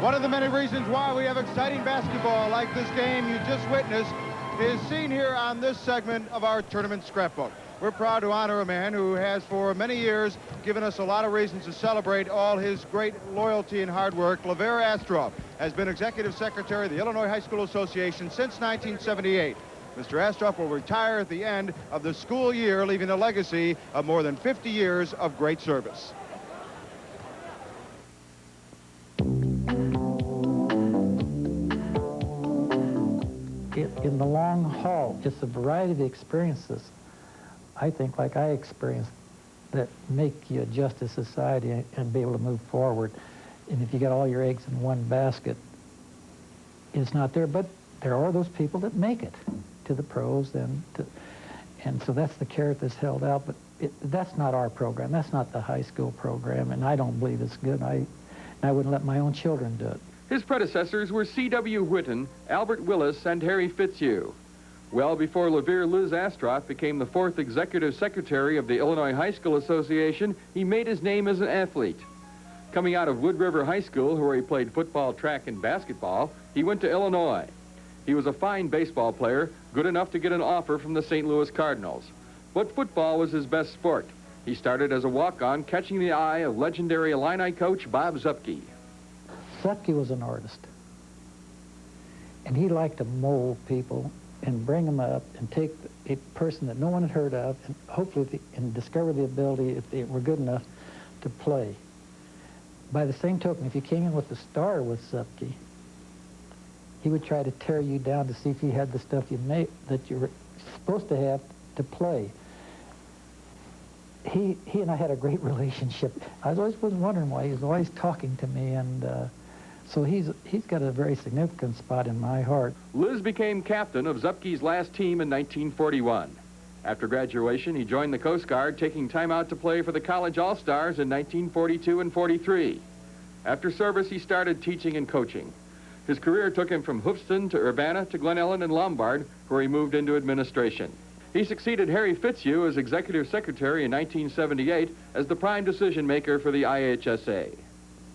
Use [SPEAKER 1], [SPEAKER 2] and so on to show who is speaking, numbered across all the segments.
[SPEAKER 1] One of the many reasons why we have exciting basketball like this game you just witnessed is seen here on this segment of our tournament scrapbook. We're proud to honor a man who has for many years given us a lot of reasons to celebrate all his great loyalty and hard work. LeVere Astroff has been Executive Secretary of the Illinois High School Association since 1978. Mr. Astroff will retire at the end of the school year, leaving a legacy of more than 50 years of great service.
[SPEAKER 2] In the long haul, it's a variety of experiences, I think, like I experienced, that make you adjust to society and be able to move forward. And if you got all your eggs in one basket, it's not there. But there are those people that make it to the pros, and so that's the carrot that's held out. But that's not our program. That's not the high school program, and I don't believe it's good. I wouldn't let my own children do it.
[SPEAKER 3] His predecessors were C.W. Whitten, Albert Willis, and Harry Fitzhugh. Well before LeVere, Liz Astroff became the 4th Executive Secretary of the Illinois High School Association, he made his name as an athlete. Coming out of Wood River High School, where he played football, track, and basketball, he went to Illinois. He was a fine baseball player, good enough to get an offer from the St. Louis Cardinals. But football was his best sport. He started as a walk-on, catching the eye of legendary Illini coach Bob Zupke.
[SPEAKER 2] Zupke was an artist, and he liked to mold people and bring them up and take a person that no one had heard of and hopefully and discover the ability, if they were good enough, to play. By the same token, if you came in with a star with Zupke, he would try to tear you down to see if you had the stuff that you were supposed to have to play. He and I had a great relationship. I was wondering why he was always talking to me, and so he's got a very significant spot in my heart.
[SPEAKER 3] Liz became captain of Zupke's last team in 1941. After graduation, he joined the Coast Guard, taking time out to play for the College All-Stars in 1942 and 43. After service, he started teaching and coaching. His career took him from Hoofston to Urbana to Glen Ellen and Lombard, where he moved into administration. He succeeded Harry Fitzhugh as Executive Secretary in 1978 as the prime decision maker for the IHSA.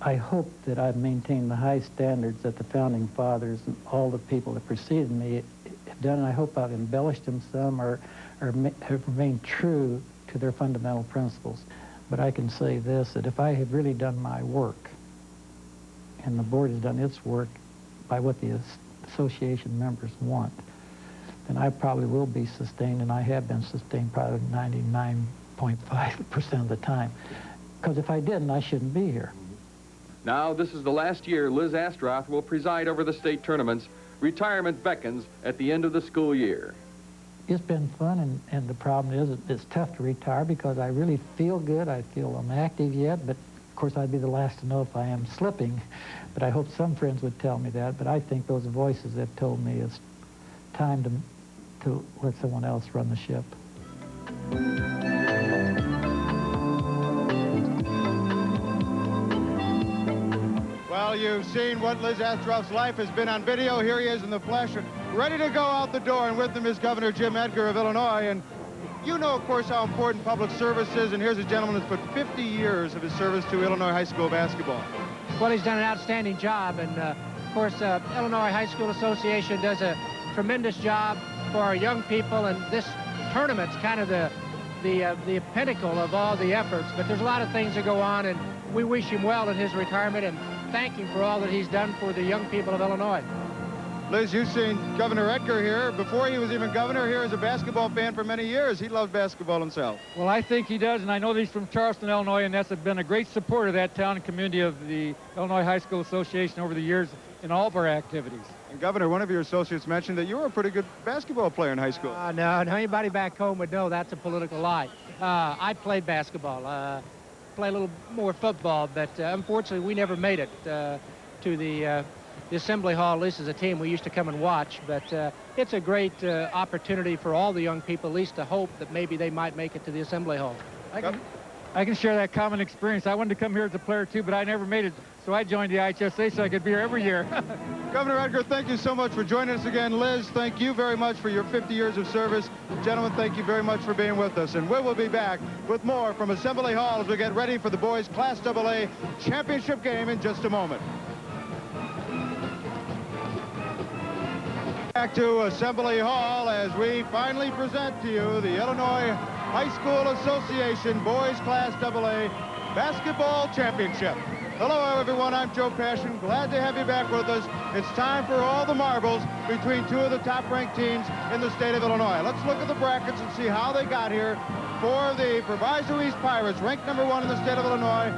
[SPEAKER 2] I hope that I've maintained the high standards that the Founding Fathers and all the people that preceded me have done, and I hope I've embellished them some or have remained true to their fundamental principles. But I can say this, that if I have really done my work, and the board has done its work by what the association members want, then I probably will be sustained, and I have been sustained probably 99.5% of the time. Because if I didn't, I shouldn't be here.
[SPEAKER 3] Now, this is the last year Liz Astroff will preside over the state tournaments. Retirement beckons at the end of the school year.
[SPEAKER 2] It's been fun, and the problem is it's tough to retire because I really feel good. I feel I'm active yet, but of course I'd be the last to know if I am slipping. But I hope some friends would tell me that. But I think those voices have told me it's time to let someone else run the ship.
[SPEAKER 1] Well, you've seen what Liz Astroff's life has been on video. Here he is in the flesh, ready to go out the door, and with him is Governor Jim Edgar of Illinois. And you know, of course, how important public service is, and here's a gentleman who's put 50 years of his service to Illinois high school basketball.
[SPEAKER 4] Well, he's done an outstanding job, and of course, Illinois High School Association does a tremendous job for our young people, and this tournament's kind of the pinnacle of all the efforts. But there's a lot of things that go on, and we wish him well in his retirement and thank him for all that he's done for the young people of Illinois.
[SPEAKER 1] Liz, you've seen Governor Edgar here. Before he was even governor, here as a basketball fan for many years. He loved basketball himself.
[SPEAKER 5] Well, I think he does, and I know that he's from Charleston, Illinois, and that's been a great supporter of that town and community of the Illinois High School Association over the years in all of our activities.
[SPEAKER 1] And Governor, one of your associates mentioned that you were a pretty good basketball player in high school.
[SPEAKER 4] No, anybody back home would know that's a political lie. I played basketball. Play a little more football, but unfortunately we never made it to the Assembly Hall, at least as a team. We used to come and watch, but it's a great opportunity for all the young people, at least to hope that maybe they might make it to the Assembly Hall.
[SPEAKER 5] I can share that common experience. I wanted to come here as a player too, but I never made it, so I joined the IHSA so I could be here every year.
[SPEAKER 1] Governor Edgar, thank you so much for joining us again. Liz, thank you very much for your 50 years of service. Gentlemen, thank you very much for being with us, and we will be back with more from Assembly Hall as we get ready for the boys Class AA championship game in just a moment. Back to Assembly Hall as we finally present to you the Illinois High School Association Boys Class AA Basketball Championship. Hello, everyone. I'm Joe Passion. Glad to have you back with us. It's time for all the marbles between two of the top-ranked teams in the state of Illinois. Let's look at the brackets and see how they got here. For the Proviso East Pirates, ranked number 1 in the state of Illinois,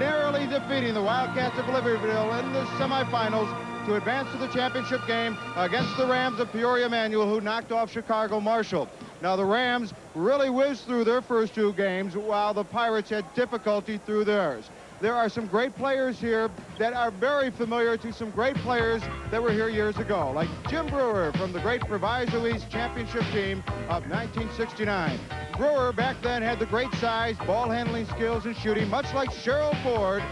[SPEAKER 1] narrowly defeating the Wildcats of Libertyville in the semifinals to advance to the championship game against the Rams of Peoria Manual, who knocked off Chicago Marshall. Now, the Rams really whizzed through their first 2 games, while the Pirates had difficulty through theirs. There are some great players here that are very familiar to some great players that were here years ago, like Jim Brewer from the great Proviso East championship team of 1969. Brewer back then had the great size, ball handling skills, and shooting, much like Cheryl Ford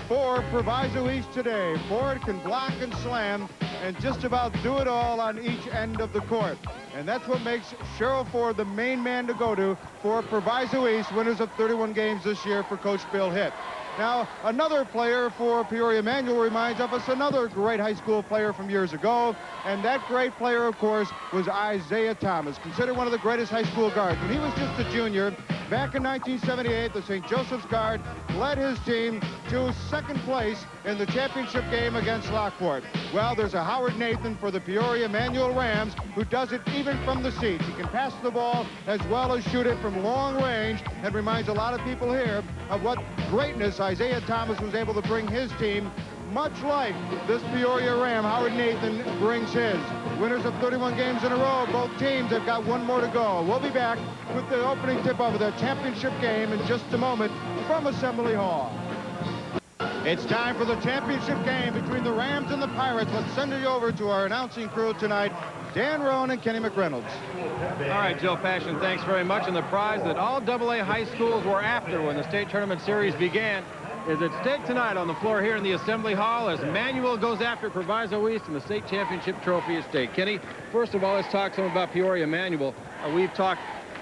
[SPEAKER 1] for Proviso East today. Ford can block and slam and just about do it all on each end of the court. And that's what makes Cheryl Ford the main man to go to for Proviso East, winners of 31 games this year for Coach Bill Hitt. Now, another player for Peoria Manual reminds of us another great high school player from years ago, and that great player, of course, was Isaiah Thomas, considered one of the greatest high school guards. When he was just a junior, back in 1978, the St. Joseph's Guard led his team to second place in the championship game against Lockport. Well, there's a Howard Nathan for the Peoria Manual Rams who does it even from the seats. He can pass the ball as well as shoot it from long range, and reminds a lot of people here of what greatness Isaiah Thomas was able to bring his team, much like this Peoria Ram, Howard Nathan, brings his. Winners of 31 games in a row. Both teams have got one more to go. We'll be back with the opening tip-off of the championship game in just a moment from Assembly Hall. It's time for the championship game between the Rams and the Pirates. Let's send it over to our announcing crew tonight, Dan Roan and Kenny McReynolds.
[SPEAKER 6] All right, Joe Passion, thanks very much. And the prize that all AA high schools were after when the state tournament series began is at stake tonight on the floor here in the Assembly Hall as Manual goes after Proviso East in the state championship trophy at stake. Kenny, first of all, let's talk some about Peoria Manual. We've talked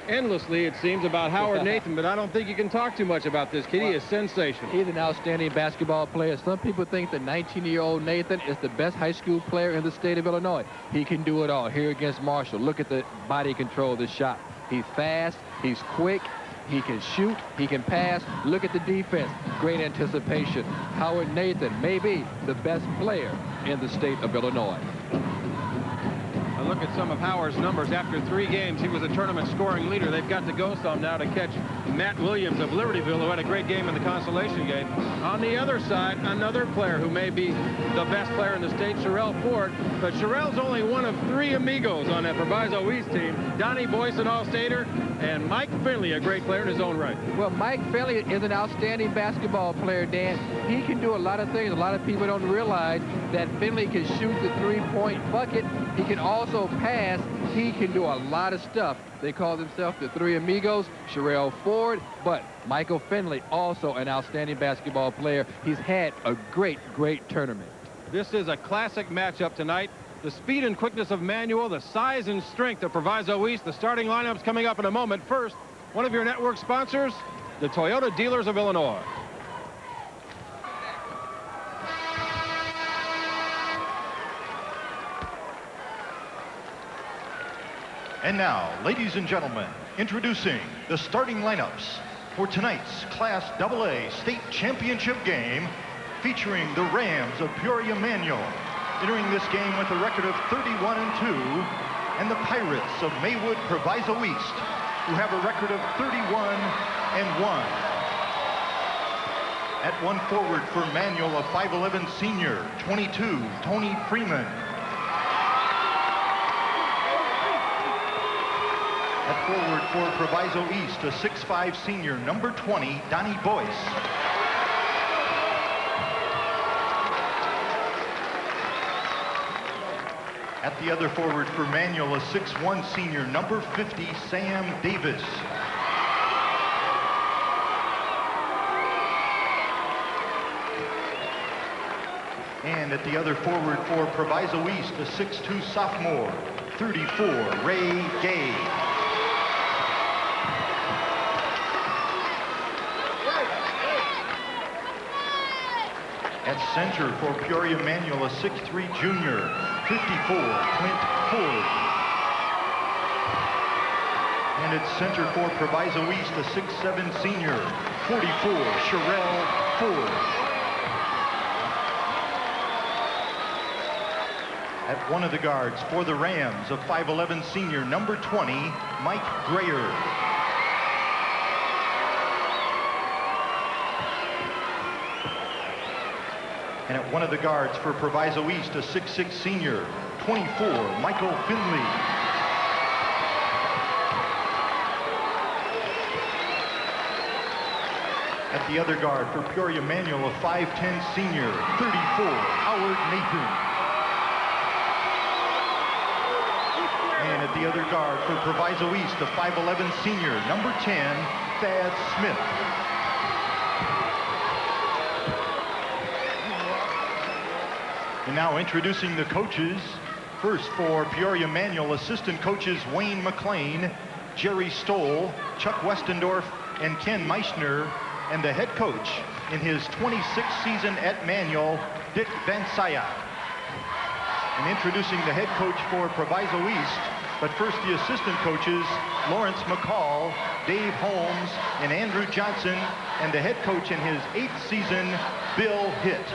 [SPEAKER 6] endlessly, it seems, about Howard Nathan, but I don't think you can talk too much about this kid. He is sensational.
[SPEAKER 7] He's an outstanding basketball player. Some people think that 19-year-old Nathan is the best high school player in the state of Illinois. He can do it all. Here against Marshall, look at the body control of the shot. He's fast, he's quick, he can shoot, he can pass. Look at the defense. Great anticipation. Howard Nathan may be the best player in the state of Illinois.
[SPEAKER 6] Look at some of Howard's numbers. After 3 games, he was a tournament scoring leader. They've got to go some now to catch Matt Williams of Libertyville, who had a great game in the consolation game. On the other side, another player who may be the best player in the state, Sherelle Ford. But Sherelle's only one of 3 amigos on that Proviso East team. Donnie Boyce, an All-Stater, and Mike Finley, a great player in his own right.
[SPEAKER 7] Well, Mike Finley is an outstanding basketball player, Dan. He can do a lot of things. A lot of people don't realize that Finley can shoot the 3-point bucket. He can also pass. He can do a lot of stuff. They call themselves the 3 amigos, Sherelle Ford, but Michael Finley, also an outstanding basketball player. He's had a great, great tournament.
[SPEAKER 6] This is a classic matchup tonight. The speed and quickness of Manual, the size and strength of Proviso East. The starting lineup's coming up in a moment. First, one of your network sponsors, the Toyota Dealers of Illinois.
[SPEAKER 8] And now, ladies and gentlemen, introducing the starting lineups for tonight's Class AA State Championship game featuring the Rams of Peoria Manual, entering this game with a record of 31-2, and the Pirates of Maywood Proviso East, who have a record of 31-1. At one forward for Manual, a 5'11 senior, 22, Tony Freeman. At forward for Proviso East, a 6'5 senior, number 20, Donnie Boyce. At the other forward for Manual, a 6'1 senior, number 50, Sam Davis. And at the other forward for Proviso East, a 6'2 sophomore, 34, Ray Gay. At center for Peoria Manual, a 6'3" junior, 54, Clint Ford. And at center for Proviso East, a 6'7" senior, 44, Sherelle Ford. At one of the guards for the Rams, a 5'11" senior, number 20, Mike Grayer. And at one of the guards for Proviso East, a 6'6" senior, 24, Michael Finley. At the other guard for Peoria Manual, a 5'10" senior, 34, Howard Nathan. And at the other guard for Proviso East, a 5'11" senior, number 10, Thad Smith. And now introducing the coaches. First for Peoria Manual, assistant coaches Wayne McLean, Jerry Stoll, Chuck Westendorf, and Ken Meissner, and the head coach in his 26th season at Manual, Dick Van Syak. And introducing the head coach for Proviso East, but first the assistant coaches, Lawrence McCall, Dave Holmes, and Andrew Johnson, and the head coach in his 8th season, Bill Hitt.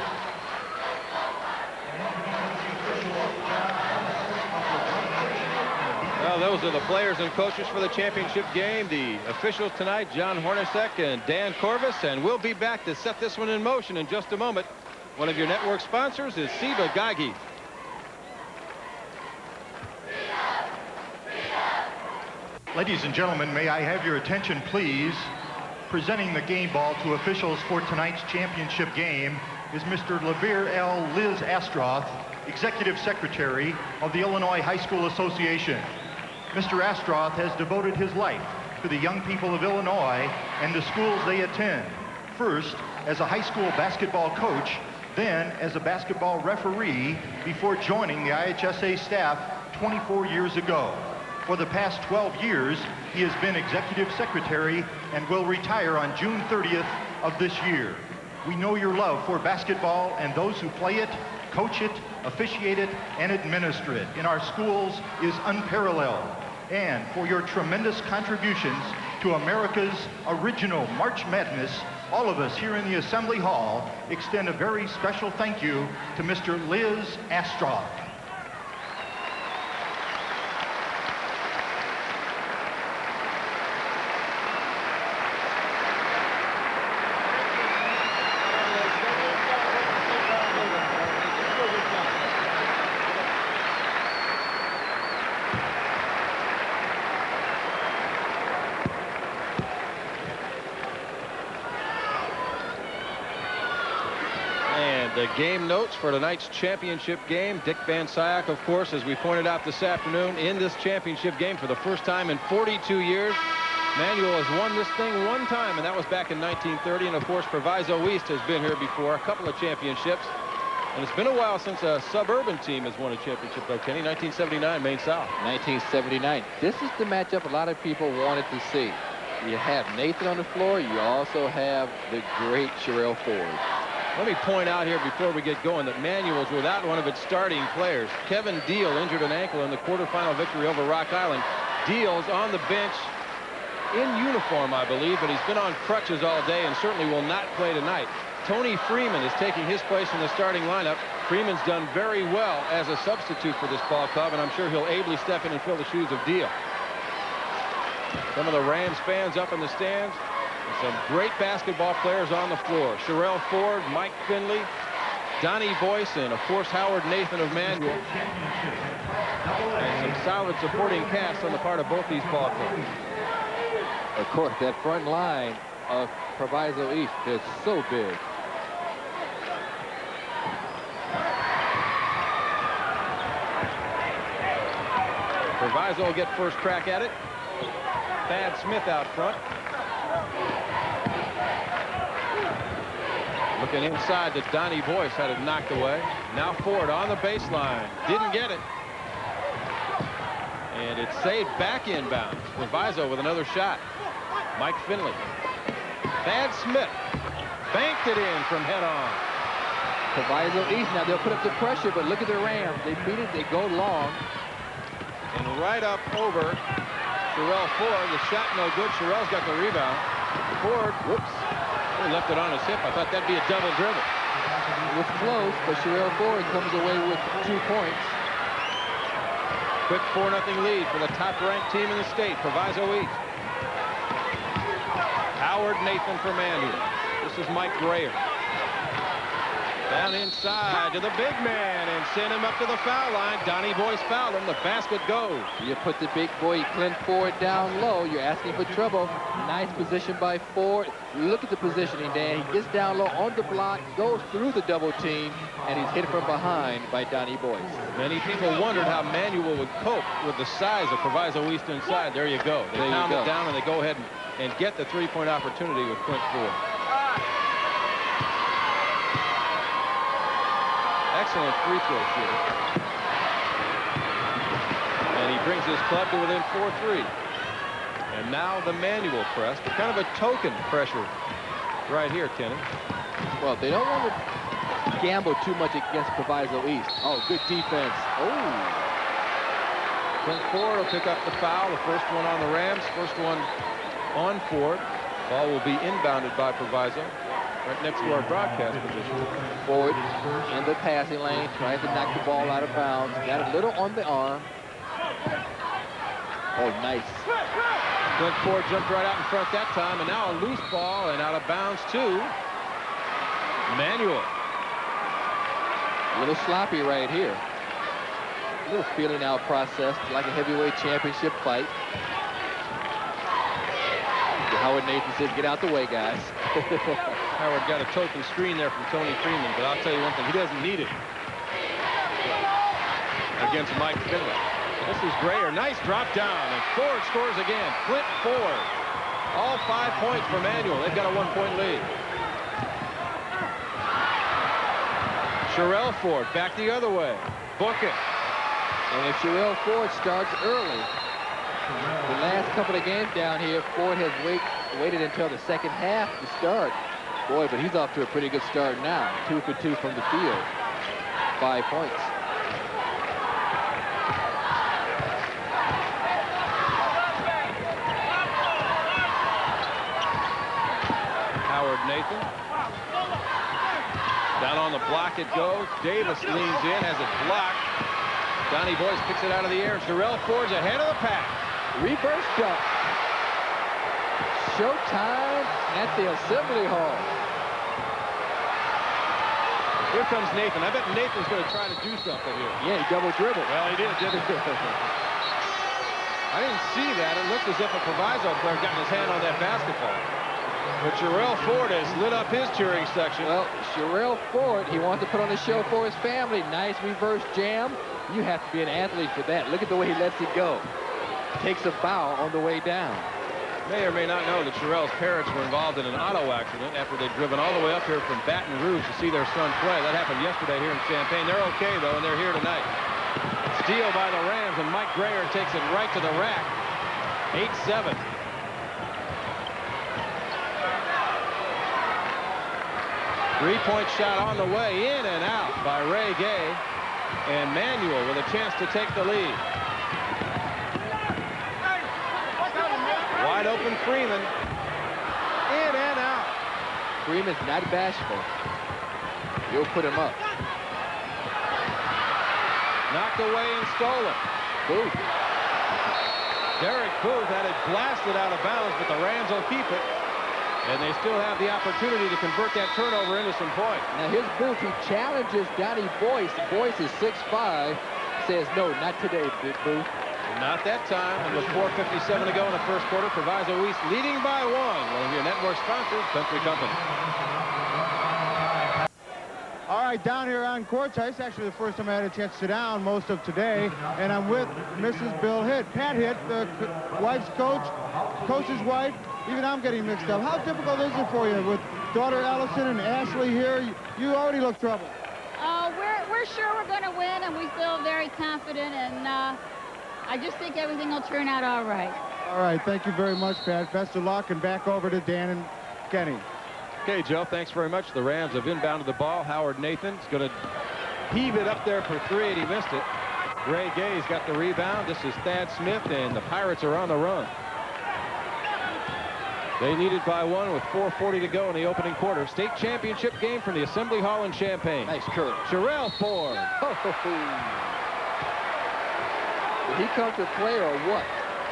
[SPEAKER 6] Well, those are the players and coaches for the championship game. The officials tonight, John Hornacek and Dan Corvus, and we'll be back to set this one in motion in just a moment. One of your network sponsors is Siba Geigy.
[SPEAKER 8] Ladies and gentlemen, may I have your attention, please? Presenting the game ball to officials for tonight's championship game is Mr. Levere L. Liz Astroth, Executive Secretary of the Illinois High School Association. Mr. Astroth has devoted his life to the young people of Illinois and the schools they attend. First, as a high school basketball coach, then as a basketball referee before joining the IHSA staff 24 years ago. For the past 12 years, he has been Executive Secretary and will retire on June 30th of this year. We know your love for basketball and those who play it, coach it, officiate it, and administer it in our schools is unparalleled. And for your tremendous contributions to America's original March Madness, all of us here in the Assembly Hall extend a very special thank you to Mr. Liz Astroth.
[SPEAKER 6] The game notes for tonight's championship game. Dick Van Syak, of course, as we pointed out this afternoon, in this championship game for the first time in 42 years. Manual has won this thing one time, and that was back in 1930. And, of course, Proviso East has been here before, a couple of championships. And it's been a while since a suburban team has won a championship, though, Kenny. 1979, Maine South. 1979.
[SPEAKER 7] This is the matchup a lot of people wanted to see. You have Nathan on the floor. You also have the great Sherelle Ford.
[SPEAKER 6] Let me point out here before we get going that Manual's without one of its starting players. Kevin Deal injured an ankle in the quarterfinal victory over Rock Island. Deal's on the bench in uniform, I believe, but he's been on crutches all day and certainly will not play tonight. Tony Freeman is taking his place in the starting lineup. Freeman's done very well as a substitute for this ball club, and I'm sure he'll ably step in and fill the shoes of Deal. Some of the Rams fans up in the stands. Some great basketball players on the floor. Sherelle Ford, Mike Finley, Donnie Boyce, and, of course, Howard Nathan of Manual. And some solid supporting cast on the part of both these ball clubs.
[SPEAKER 7] Of course, that front line of Proviso East is so big.
[SPEAKER 6] Proviso will get first crack at it. Thad Smith out front. Looking inside to Donnie Boyce, had it knocked away. Now Ford on the baseline. Didn't get it. And it's saved back inbound. Proviso with another shot. Mike Finley. Thad Smith banked it in from head on.
[SPEAKER 7] Proviso East. Now they'll put up the pressure, but look at the Rams. They beat it. They go long.
[SPEAKER 6] And right up over Sherelle Ford. The shot no good. Sherelle's got the rebound. Ford, whoops, he left it on his hip. I thought that'd be a double dribble.
[SPEAKER 7] It was close, but Sherelle Ford comes away with 2 points.
[SPEAKER 6] Quick 4-0 lead for the top-ranked team in the state, Proviso East. Howard Nathan for Manuel. This is Mike Grayer. Down inside to the big man and send him up to the foul line. Donnie Boyce fouled him. The basket goes.
[SPEAKER 7] You put the big boy Clint Ford down low. You're asking for trouble. Nice position by Ford. Look at the positioning, Dan. He gets down low on the block, goes through the double team, and he's hit from behind by Donnie Boyce.
[SPEAKER 6] Many people wondered how Manuel would cope with the size of Proviso East inside. There you go. They pound it down and they go ahead and get the three-point opportunity with Clint Ford. Excellent free throw shooter. And he brings his club to within 4-3. And now the Manuel press, kind of a token pressure right here, Kenny.
[SPEAKER 7] Well, they don't want to gamble too much against Proviso East. Oh, good defense. Oh.
[SPEAKER 6] Clint Ford will pick up the foul. The first one on the Rams, first one on Ford. Ball will be inbounded by Proviso. Right next to our broadcast position.
[SPEAKER 7] Ford in the passing lane, trying to knock the ball out of bounds. Got a little on the arm. Oh, nice.
[SPEAKER 6] Clint Ford jumped right out in front that time, and now a loose ball and out of bounds to Manuel.
[SPEAKER 7] A little sloppy right here. A little feeling out process, like a heavyweight championship fight. Howard Nathan says, get out the way, guys.
[SPEAKER 6] Howard got a token screen there from Tony Freeman, but I'll tell you one thing, he doesn't need it against Mike Finley. This is Grayer. Nice drop down, and Ford scores again. Clint Ford. All 5 points for Manuel. They've got a 1-point lead. Sherelle Ford back the other way. Book it.
[SPEAKER 7] And if Sherelle Ford starts early, the last couple of games down here, Ford has waited until the second half to start. Boy, but he's off to a pretty good start now. 2 for 2 from the field. 5 points.
[SPEAKER 6] Howard Nathan. Down on the block it goes. Davis leans in, has it blocked. Donnie Boyce picks it out of the air. Sherelle Ford's ahead of the pack.
[SPEAKER 7] Reverse jump. Showtime at the Assembly Hall.
[SPEAKER 6] Here comes Nathan. I bet Nathan's going to try to do something here.
[SPEAKER 7] Yeah, he double dribbled.
[SPEAKER 6] Well, he did, didn't he? I didn't see that. It looked as if a Proviso player got his hand on that basketball. But Sherelle Ford has lit up his cheering section.
[SPEAKER 7] Well, Sherelle Ford, he wants to put on a show for his family. Nice reverse jam. You have to be an athlete for that. Look at the way he lets it go. Takes a foul on the way down.
[SPEAKER 6] May or may not know that Sherelle's parents were involved in an auto accident after they'd driven all the way up here from Baton Rouge to see their son play. That happened yesterday here in Champaign. They're okay, though, and they're here tonight. Steal by the Rams, and Mike Grayer takes it right to the rack. 8-7. Three-point shot on the way, in and out by Ray Gay. And Manuel with a chance to take the lead. Wide open Freeman. In and out.
[SPEAKER 7] Freeman's not bashful. You'll put him up.
[SPEAKER 6] Knocked away and stolen.
[SPEAKER 7] Booth.
[SPEAKER 6] Derek Booth had it blasted out of bounds, but the Rams will keep it. And they still have the opportunity to convert that turnover into some points.
[SPEAKER 7] Now here's Booth, who challenges Donnie Boyce. Boyce is 6'5", says, no, not today, Booth.
[SPEAKER 6] Not that time, and with 4:57 to go in the first quarter, Proviso East leading by 1. One of your network sponsors, Country Company.
[SPEAKER 1] All right, down here on courtside, it's actually the first time I had a chance to sit down most of today, and I'm with Mrs. Bill Hitt. Pat Hitt, the wife's coach's wife. Even I'm getting mixed up. How difficult is it for you with daughter Allison and Ashley here? You already look troubled.
[SPEAKER 9] We're sure we're going to win, and we feel very confident, and I just think everything will turn out all right.
[SPEAKER 1] All right, thank you very much, Pat. Best of luck, and back over to Dan and Kenny.
[SPEAKER 6] Okay, Joe, thanks very much. The Rams have inbounded the ball. Howard Nathan's going to heave it up there for 3, and he missed it. Ray Gay's got the rebound. This is Thad Smith, and the Pirates are on the run. They lead it by 1 with 4:40 to go in the opening quarter. State championship game from the Assembly Hall in Champaign.
[SPEAKER 7] Nice curve.
[SPEAKER 6] Sherrell Ford.
[SPEAKER 7] Did he come to play or what?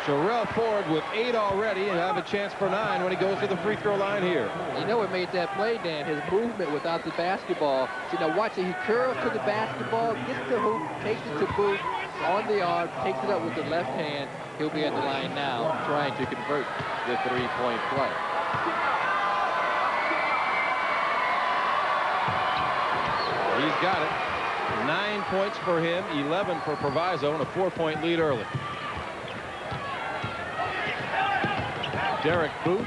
[SPEAKER 6] Sherrell Ford with 8 already and have a chance for 9 when he goes to the free throw line here.
[SPEAKER 7] You know what made that play, Dan? His movement without the basketball. See, now watch it. He curves to the basketball, gets the hoop, takes it to Booth on the arm, takes it up with the left hand. He'll be at the line now trying to convert the 3-point play.
[SPEAKER 6] He's got it. 9 points for him, 11 for Proviso, and a 4-point lead early. Derek Booth.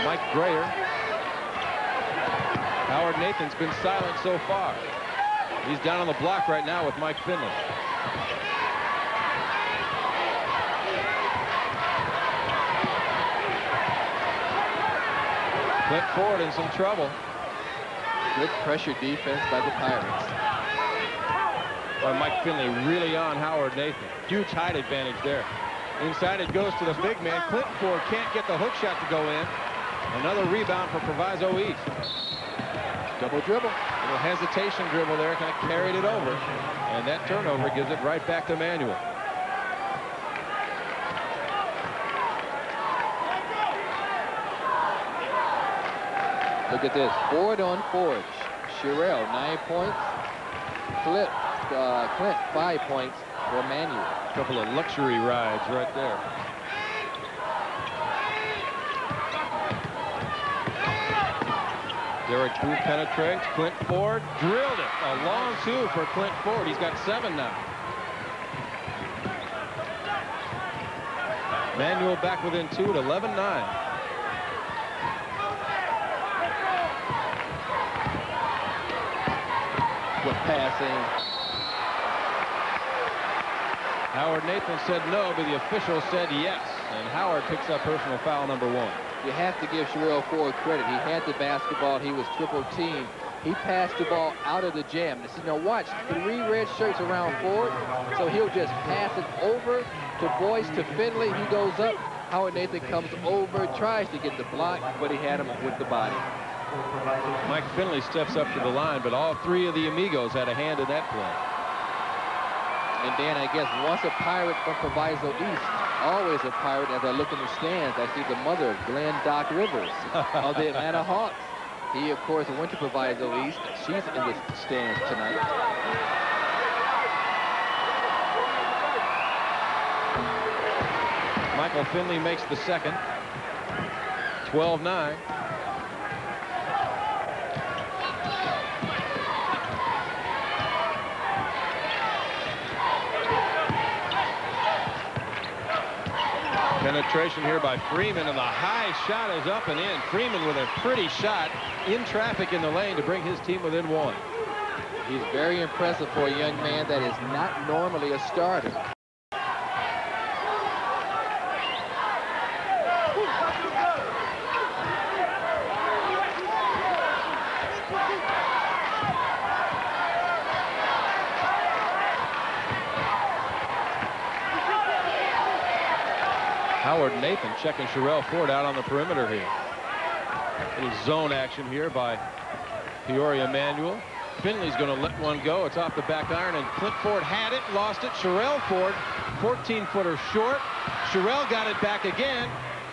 [SPEAKER 6] Mike Grayer. Howard Nathan's been silent so far. He's down on the block right now with Mike Finley. Clint Ford in some trouble.
[SPEAKER 7] Good pressure defense by the Pirates.
[SPEAKER 6] By Mike Finley really on Howard Nathan. Huge height advantage there. Inside it goes to the big man. Clint Ford can't get the hook shot to go in. Another rebound for Proviso East.
[SPEAKER 7] Double dribble.
[SPEAKER 6] Little hesitation dribble there, kind of carried it over. And that turnover gives it right back to Manuel.
[SPEAKER 7] Look at this. Ford on Ford. Sherrell, 9 points. Clint, 5 points for Manuel.
[SPEAKER 6] A couple of luxury rides right there. Derek Booth penetrates. Clint Ford drilled it. A long 2 for Clint Ford. He's got 7 now. Manuel back within 2 at 11-9.
[SPEAKER 7] With passing.
[SPEAKER 6] Howard Nathan said no, but the official said yes. And Howard picks up personal foul number 1.
[SPEAKER 7] You have to give Sherrell Ford credit. He had the basketball. He was triple teamed. He passed the ball out of the jam. Now watch, 3 red shirts around Ford, so he'll just pass it over to Boyce, to Finley. He goes up. Howard Nathan comes over, tries to get the block, but he had him with the body.
[SPEAKER 6] Mike Finley steps up to the line, but all 3 of the amigos had a hand in that play.
[SPEAKER 7] And Dan, I guess once a Pirate from Proviso East, always a Pirate. As I look in the stands, I see the mother of Glenn Doc Rivers of the Atlanta Hawks. He, of course, went to Proviso East. She's in the stands tonight.
[SPEAKER 6] Michael Finley makes the second. 12-9. Penetration here by Freeman, and the high shot is up and in. Freeman with a pretty shot in traffic in the lane to bring his team within 1.
[SPEAKER 7] He's very impressive for a young man that is not normally a starter.
[SPEAKER 6] Howard Nathan checking Sherrell Ford out on the perimeter here. Little zone action here by Peoria Manuel. Finley's going to let one go. It's off the back iron, and Clint Ford had it, lost it. Sherrell Ford, 14-footer short. Sherrell got it back again,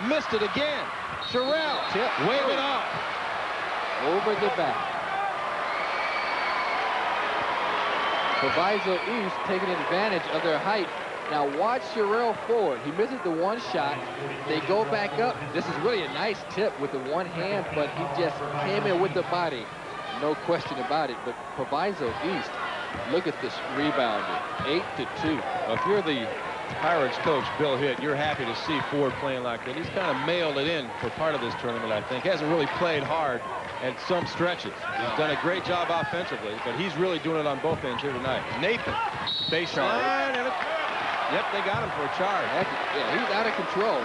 [SPEAKER 6] missed it again. Sherrell, wave it off.
[SPEAKER 7] Over the back. Proviso East taking advantage of their height. Now watch Sherrell Ford. He misses the one shot. They go back up. This is really a nice tip with the one hand, but he just came in with the body. No question about it. But Proviso East, look at this rebounding. 8-2.
[SPEAKER 6] Well, if you're the Pirates coach, Bill Hitt, you're happy to see Ford playing like that. He's kind of mailed it in for part of this tournament, I think. He hasn't really played hard at some stretches. He's done a great job offensively, but he's really doing it on both ends here tonight. Nathan, baseline, and yep, they got him for a charge.
[SPEAKER 7] Yeah, he's out of control.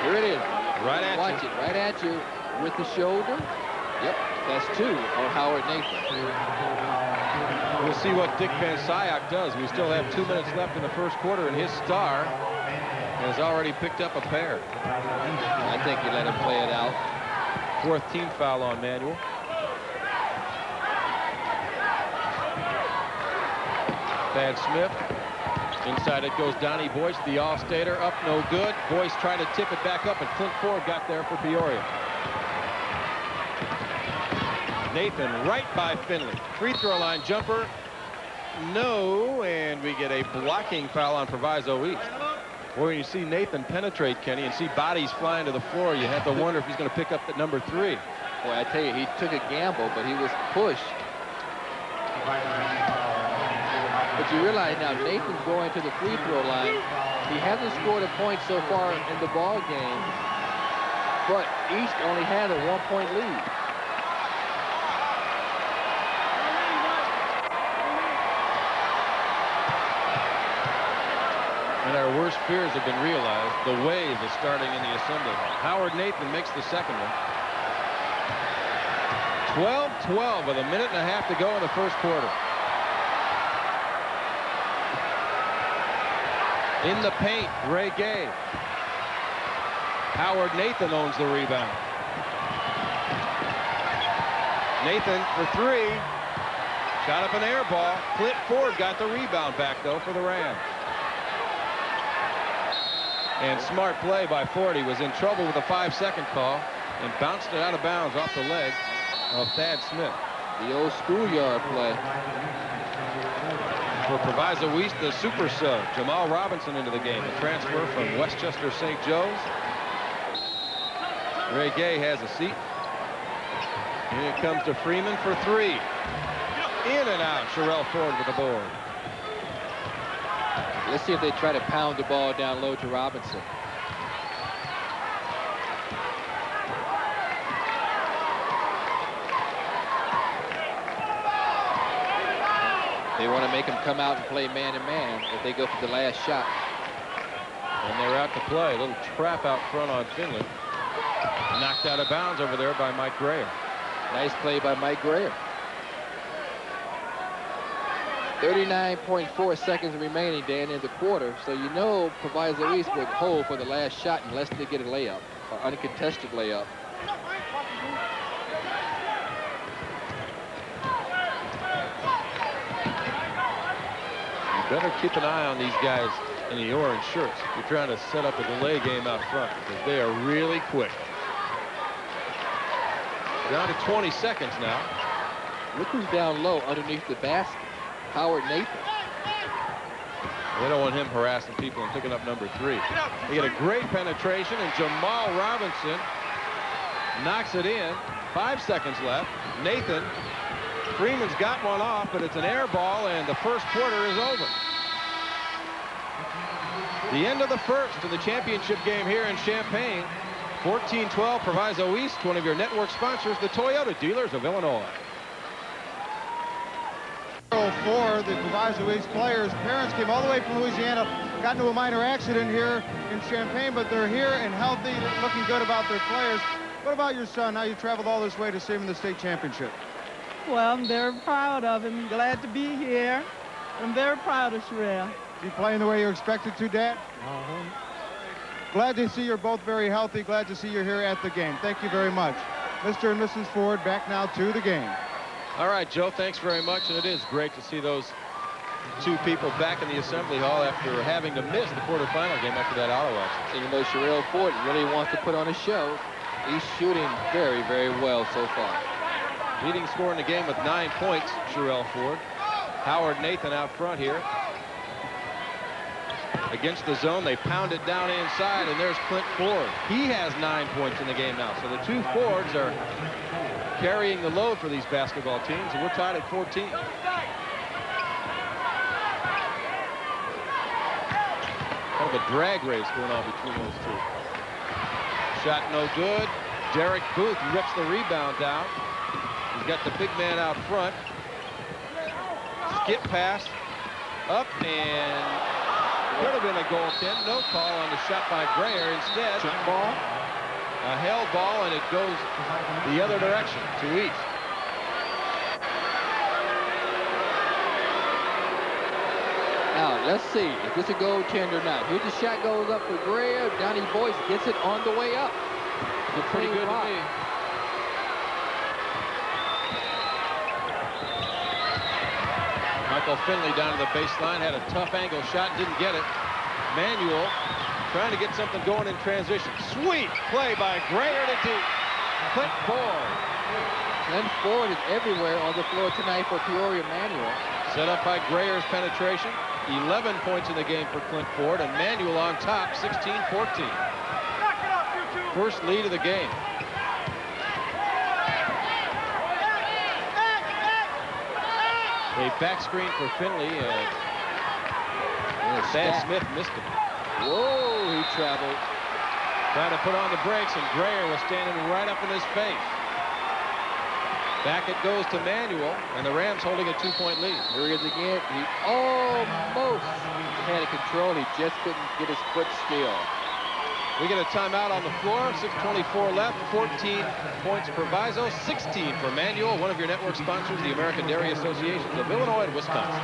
[SPEAKER 7] Here it is.
[SPEAKER 6] Right at
[SPEAKER 7] Watch
[SPEAKER 6] you.
[SPEAKER 7] it, right at you with the shoulder. Yep, that's 2 on Howard Nathan.
[SPEAKER 6] We'll see what Dick Van Sciak does. We still have 2 minutes left in the first quarter, and his star has already picked up a pair.
[SPEAKER 7] I think you let him play it out.
[SPEAKER 6] 4th team foul on Manuel. Thad Smith. Inside it goes Donnie Boyce, the All-Stater. Up, no good. Boyce trying to tip it back up, and Clint Ford got there for Peoria. Nathan right by Finley. Free throw line jumper. No, and we get a blocking foul on Proviso East. Boy, when you see Nathan penetrate, Kenny, and see bodies flying to the floor, you have to wonder if he's going to pick up the number 3.
[SPEAKER 7] Boy, I tell you, he took a gamble, but he was pushed. But you realize now Nathan's going to the free throw line. He hasn't scored a point so far in the ball game, but East only had a 1-point lead.
[SPEAKER 6] And our worst fears have been realized. The wave is starting in the assembly hall. Howard Nathan makes the second one. 12-12 with a minute and a half to go in the first quarter. In the paint, Ray Gay. Howard Nathan owns the rebound. Nathan for 3. Shot up an air ball. Clint Ford got the rebound back, though, for the Rams. And smart play by Ford. He was in trouble with a 5-second call and bounced it out of bounds off the leg of Thad Smith.
[SPEAKER 7] The old schoolyard play.
[SPEAKER 6] For Proviso East, the super sub, Jamal Robinson into the game. A transfer from Westchester St. Joe's. Ray Gay has a seat. Here it comes to Freeman for 3. In and out. Sherelle Ford with the board.
[SPEAKER 7] Let's see if they try to pound the ball down low to Robinson. They want to make him come out and play man-to-man if they go for the last shot.
[SPEAKER 6] And they're out to play. A little trap out front on Finley. Knocked out of bounds over there by Mike Graham.
[SPEAKER 7] Nice play by Mike Graham. 39.4 seconds remaining, Dan, in the quarter. So you know Proviso East would hold for the last shot unless they get a layup, or uncontested layup.
[SPEAKER 6] You better keep an eye on these guys in the orange shirts if you're trying to set up a delay game out front, because they are really quick. Down to 20 seconds now.
[SPEAKER 7] Look who's down low underneath the basket. Howard Nathan.
[SPEAKER 6] They don't want him harassing people and picking up number 3. They get a great penetration, and Jamal Robinson knocks it in. 5 seconds left. Nathan, Freeman's got one off, but it's an air ball, and the first quarter is over. The end of the first of the championship game here in Champaign. 14-12 Proviso East, one of your network sponsors, the Toyota dealers of Illinois.
[SPEAKER 1] For the Proviso East players, parents came all the way from Louisiana, got into a minor accident here in Champaign, but they're here and healthy, looking good about their players. What about your son? How you traveled all this way to see him in the state championship?
[SPEAKER 10] Well, I'm very proud of him. Glad to be here. I'm very proud of Sherelle.
[SPEAKER 1] Is he playing the way you expected to, Dad? Glad to see you're both very healthy. Glad to see you're here at the game. Thank you very much. Mr. and Mrs. Ford back now to the game.
[SPEAKER 6] All right, Joe, thanks very much. And it is great to see those two people back in the assembly hall after having to miss the quarterfinal game after that auto accident.
[SPEAKER 7] And you know, Sherelle Ford really wants to put on a show. He's shooting very, very well so far.
[SPEAKER 6] Leading scorer in the game with 9 points, Sherelle Ford. Howard Nathan out front here. Against the zone, they pound it down inside, and there's Clint Ford. He has 9 points in the game now. So the two Fords are carrying the load for these basketball teams, and we're tied at 14. Kind of a drag race going on between those two. Shot no good. Derek Booth rips the rebound down. He's got the big man out front. Skip pass up, and Could have been a goaltend. No call on the shot by Grayer. Instead,
[SPEAKER 7] Ball.
[SPEAKER 6] a held ball, and it goes the other direction to East.
[SPEAKER 7] Now, let's see if it's a goaltender or not. Here the shot goes up for Grayer. Donnie Boyce gets it on the way up.
[SPEAKER 6] Looked pretty good to me. Michael Finley down to the baseline, had a tough angle shot, didn't get it. Manuel trying to get something going in transition. Sweet play by Grayer to deep. Clint Ford.
[SPEAKER 7] Clint Ford is everywhere on the floor tonight for Peoria Manuel.
[SPEAKER 6] Set up by Grayer's penetration. 11 points in the game for Clint Ford, and Manuel on top, 16-14. First lead of the game. A back screen for Finley, and Thad Smith missed it.
[SPEAKER 7] Whoa, he traveled.
[SPEAKER 6] Trying to put on the brakes, and Grayer was standing right up in his face. Back it goes to Manuel, and the Rams holding a 2-point lead.
[SPEAKER 7] Here he is again. He almost had it controlled. He just couldn't get his foot still.
[SPEAKER 6] We get a timeout on the floor. 6:24 left. 14 points Proviso, 16 for Manuel, one of your network sponsors, the American Dairy Associations of Illinois and Wisconsin.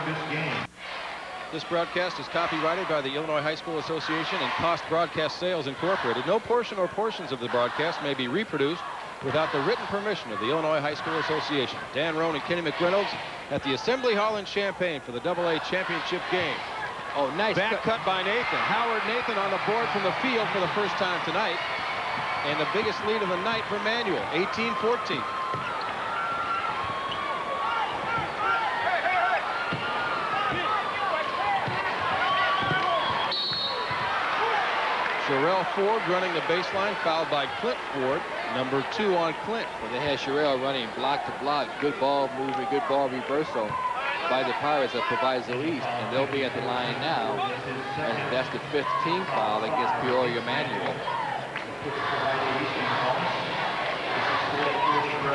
[SPEAKER 6] This broadcast is copyrighted by the Illinois High School Association and Cost Broadcast Sales Incorporated. No portion or portions of the broadcast may be reproduced without the written permission of the Illinois High School Association. Dan Roan and Kenny McReynolds at the Assembly Hall in Champaign for the AA championship game.
[SPEAKER 7] Oh, nice.
[SPEAKER 6] Back cut by Nathan. Howard Nathan on the board from the field for the first time tonight. And the biggest lead of the night for Manuel, 18-14. Sherelle Ford running the baseline, fouled by Clint Ford. Number 2 on Clint.
[SPEAKER 7] Well, they had Sherelle running block to block. Good ball movement, good ball reversal by the Pirates of Proviso East, and they'll be at the line now. And that's the 5th team foul against Peoria Manuel.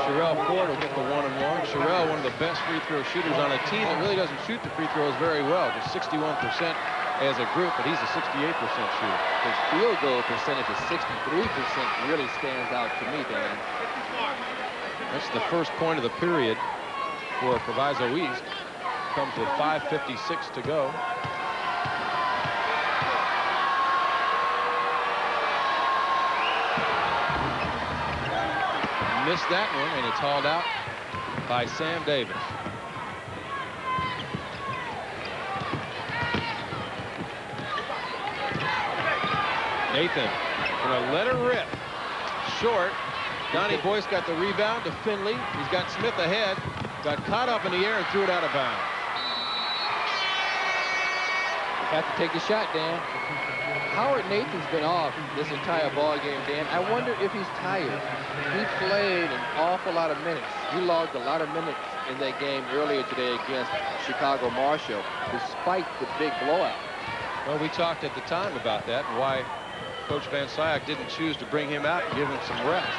[SPEAKER 6] Sherelle Ford will get the 1-and-1. Sherelle, one of the best free throw shooters on a team that really doesn't shoot the free throws very well. Just 61% as a group, but he's a 68% shooter.
[SPEAKER 7] His field goal percentage of 63% really stands out to me, Dan.
[SPEAKER 6] That's the first point of the period for Proviso East. Comes with 5:56 to go. Missed that one, and it's hauled out by Sam Davis. Nathan gonna let her rip. Short. Donnie Boyce got the rebound to Finley. He's got Smith ahead. Got caught up in the air and threw it out of bounds.
[SPEAKER 7] Have to take the shot, Dan. Howard Nathan's been off this entire ball game, Dan. I wonder if he's tired. He played an awful lot of minutes. He logged a lot of minutes in that game earlier today against Chicago Marshall, despite the big blowout.
[SPEAKER 6] Well, we talked at the time about that and why Coach Van Slyke didn't choose to bring him out and give him some rest.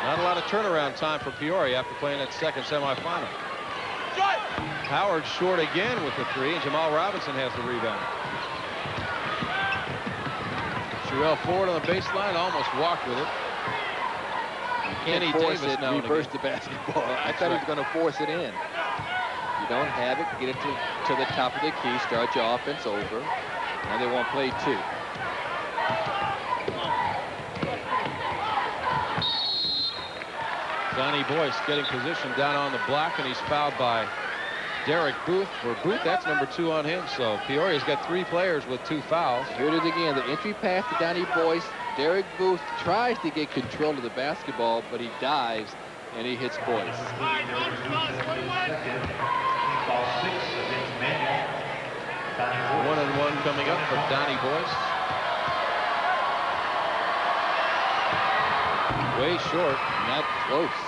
[SPEAKER 6] Not a lot of turnaround time for Peoria after playing that second semifinal. Howard short again with the 3, and Jamal Robinson has the rebound. Sherelle Ford on the baseline, almost walked with it.
[SPEAKER 7] Kenny Davis reverse the basketball. I thought he was going to force it in. You don't have it, get it to the top of the key, start your offense over. Now they want play 2.
[SPEAKER 6] Donnie Boyce getting position down on the block, and he's fouled by Derek Booth. For Booth, that's number 2 on him. So Peoria's got 3 players with 2 fouls.
[SPEAKER 7] Here it is again, the entry pass to Donnie Boyce. Derek Booth tries to get control of the basketball, but he dives and he hits Boyce.
[SPEAKER 6] 1-and-1 coming up for Donnie Boyce. Way short.
[SPEAKER 7] Not close.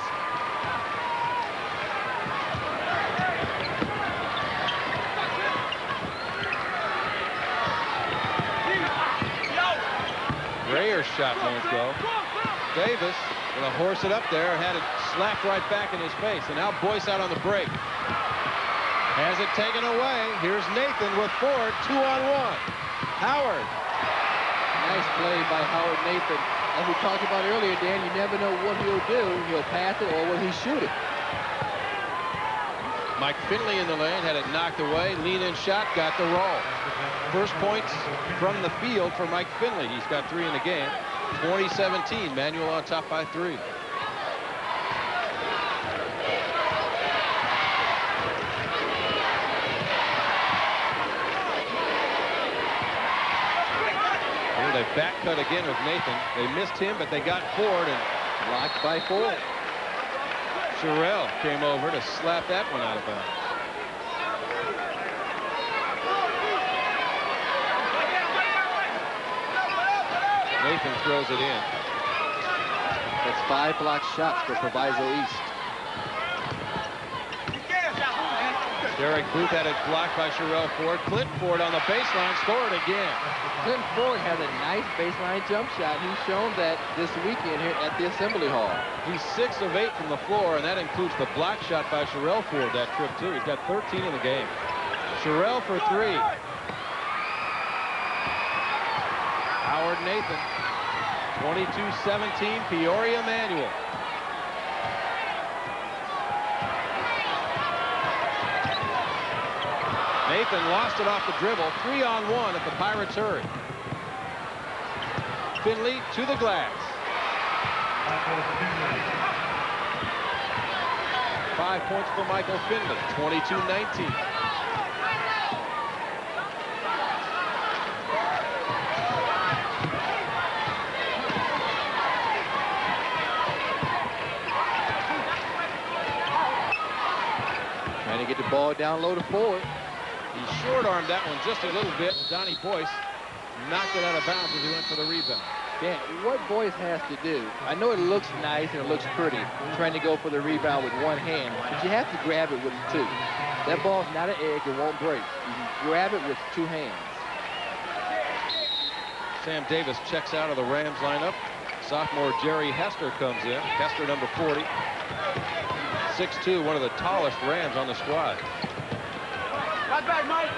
[SPEAKER 6] Grayer's shot won't go. Davis gonna horse it up there and had it slapped right back in his face. And now Boyce out on the break. Has it taken away. Here's Nathan with Ford, 2-on-1. Howard.
[SPEAKER 7] Nice play by Howard Nathan. As we talked about earlier, Dan, you never know what he'll do. He'll pass it or will he shoot it?
[SPEAKER 6] Mike Finley in the lane, had it knocked away. Lean-in shot, got the roll. First points from the field for Mike Finley. He's got 3 in the game. 20-17, Manual on top by 3. They back cut again with Nathan. They missed him, but they got Ford and
[SPEAKER 7] blocked by Ford.
[SPEAKER 6] Sherrill came over to slap that one out of bounds. Nathan throws it in.
[SPEAKER 7] That's 5 blocked shots for Proviso East.
[SPEAKER 6] Derek Booth had it blocked by Sherrill Ford. Clint Ford on the baseline, scored again.
[SPEAKER 7] Clint Ford has a nice baseline jump shot. He's shown that this weekend here at the Assembly Hall.
[SPEAKER 6] He's 6 of 8 from the floor, and that includes the block shot by Sherrill Ford that trip, too. He's got 13 in the game. Sherrill for 3. Howard Nathan. 22-17, Peoria Manual. Nathan lost it off the dribble. 3-on-1 at the Pirates hurry. Finley to the glass. 5 points for Michael Finley. 22-19.
[SPEAKER 7] Trying to get the ball down low to Ford.
[SPEAKER 6] He short-armed that one just a little bit. Donnie Boyce knocked it out of bounds as he went for the rebound.
[SPEAKER 7] Dan, what Boyce has to do, I know it looks nice and it looks pretty, trying to go for the rebound with one hand, but you have to grab it with 2. That ball's not an egg, it won't break. You can grab it with 2 hands.
[SPEAKER 6] Sam Davis checks out of the Rams lineup. Sophomore Jerry Hester comes in. Hester, number 40. 6'2", one of the tallest Rams on the squad.
[SPEAKER 11] Back, Mike.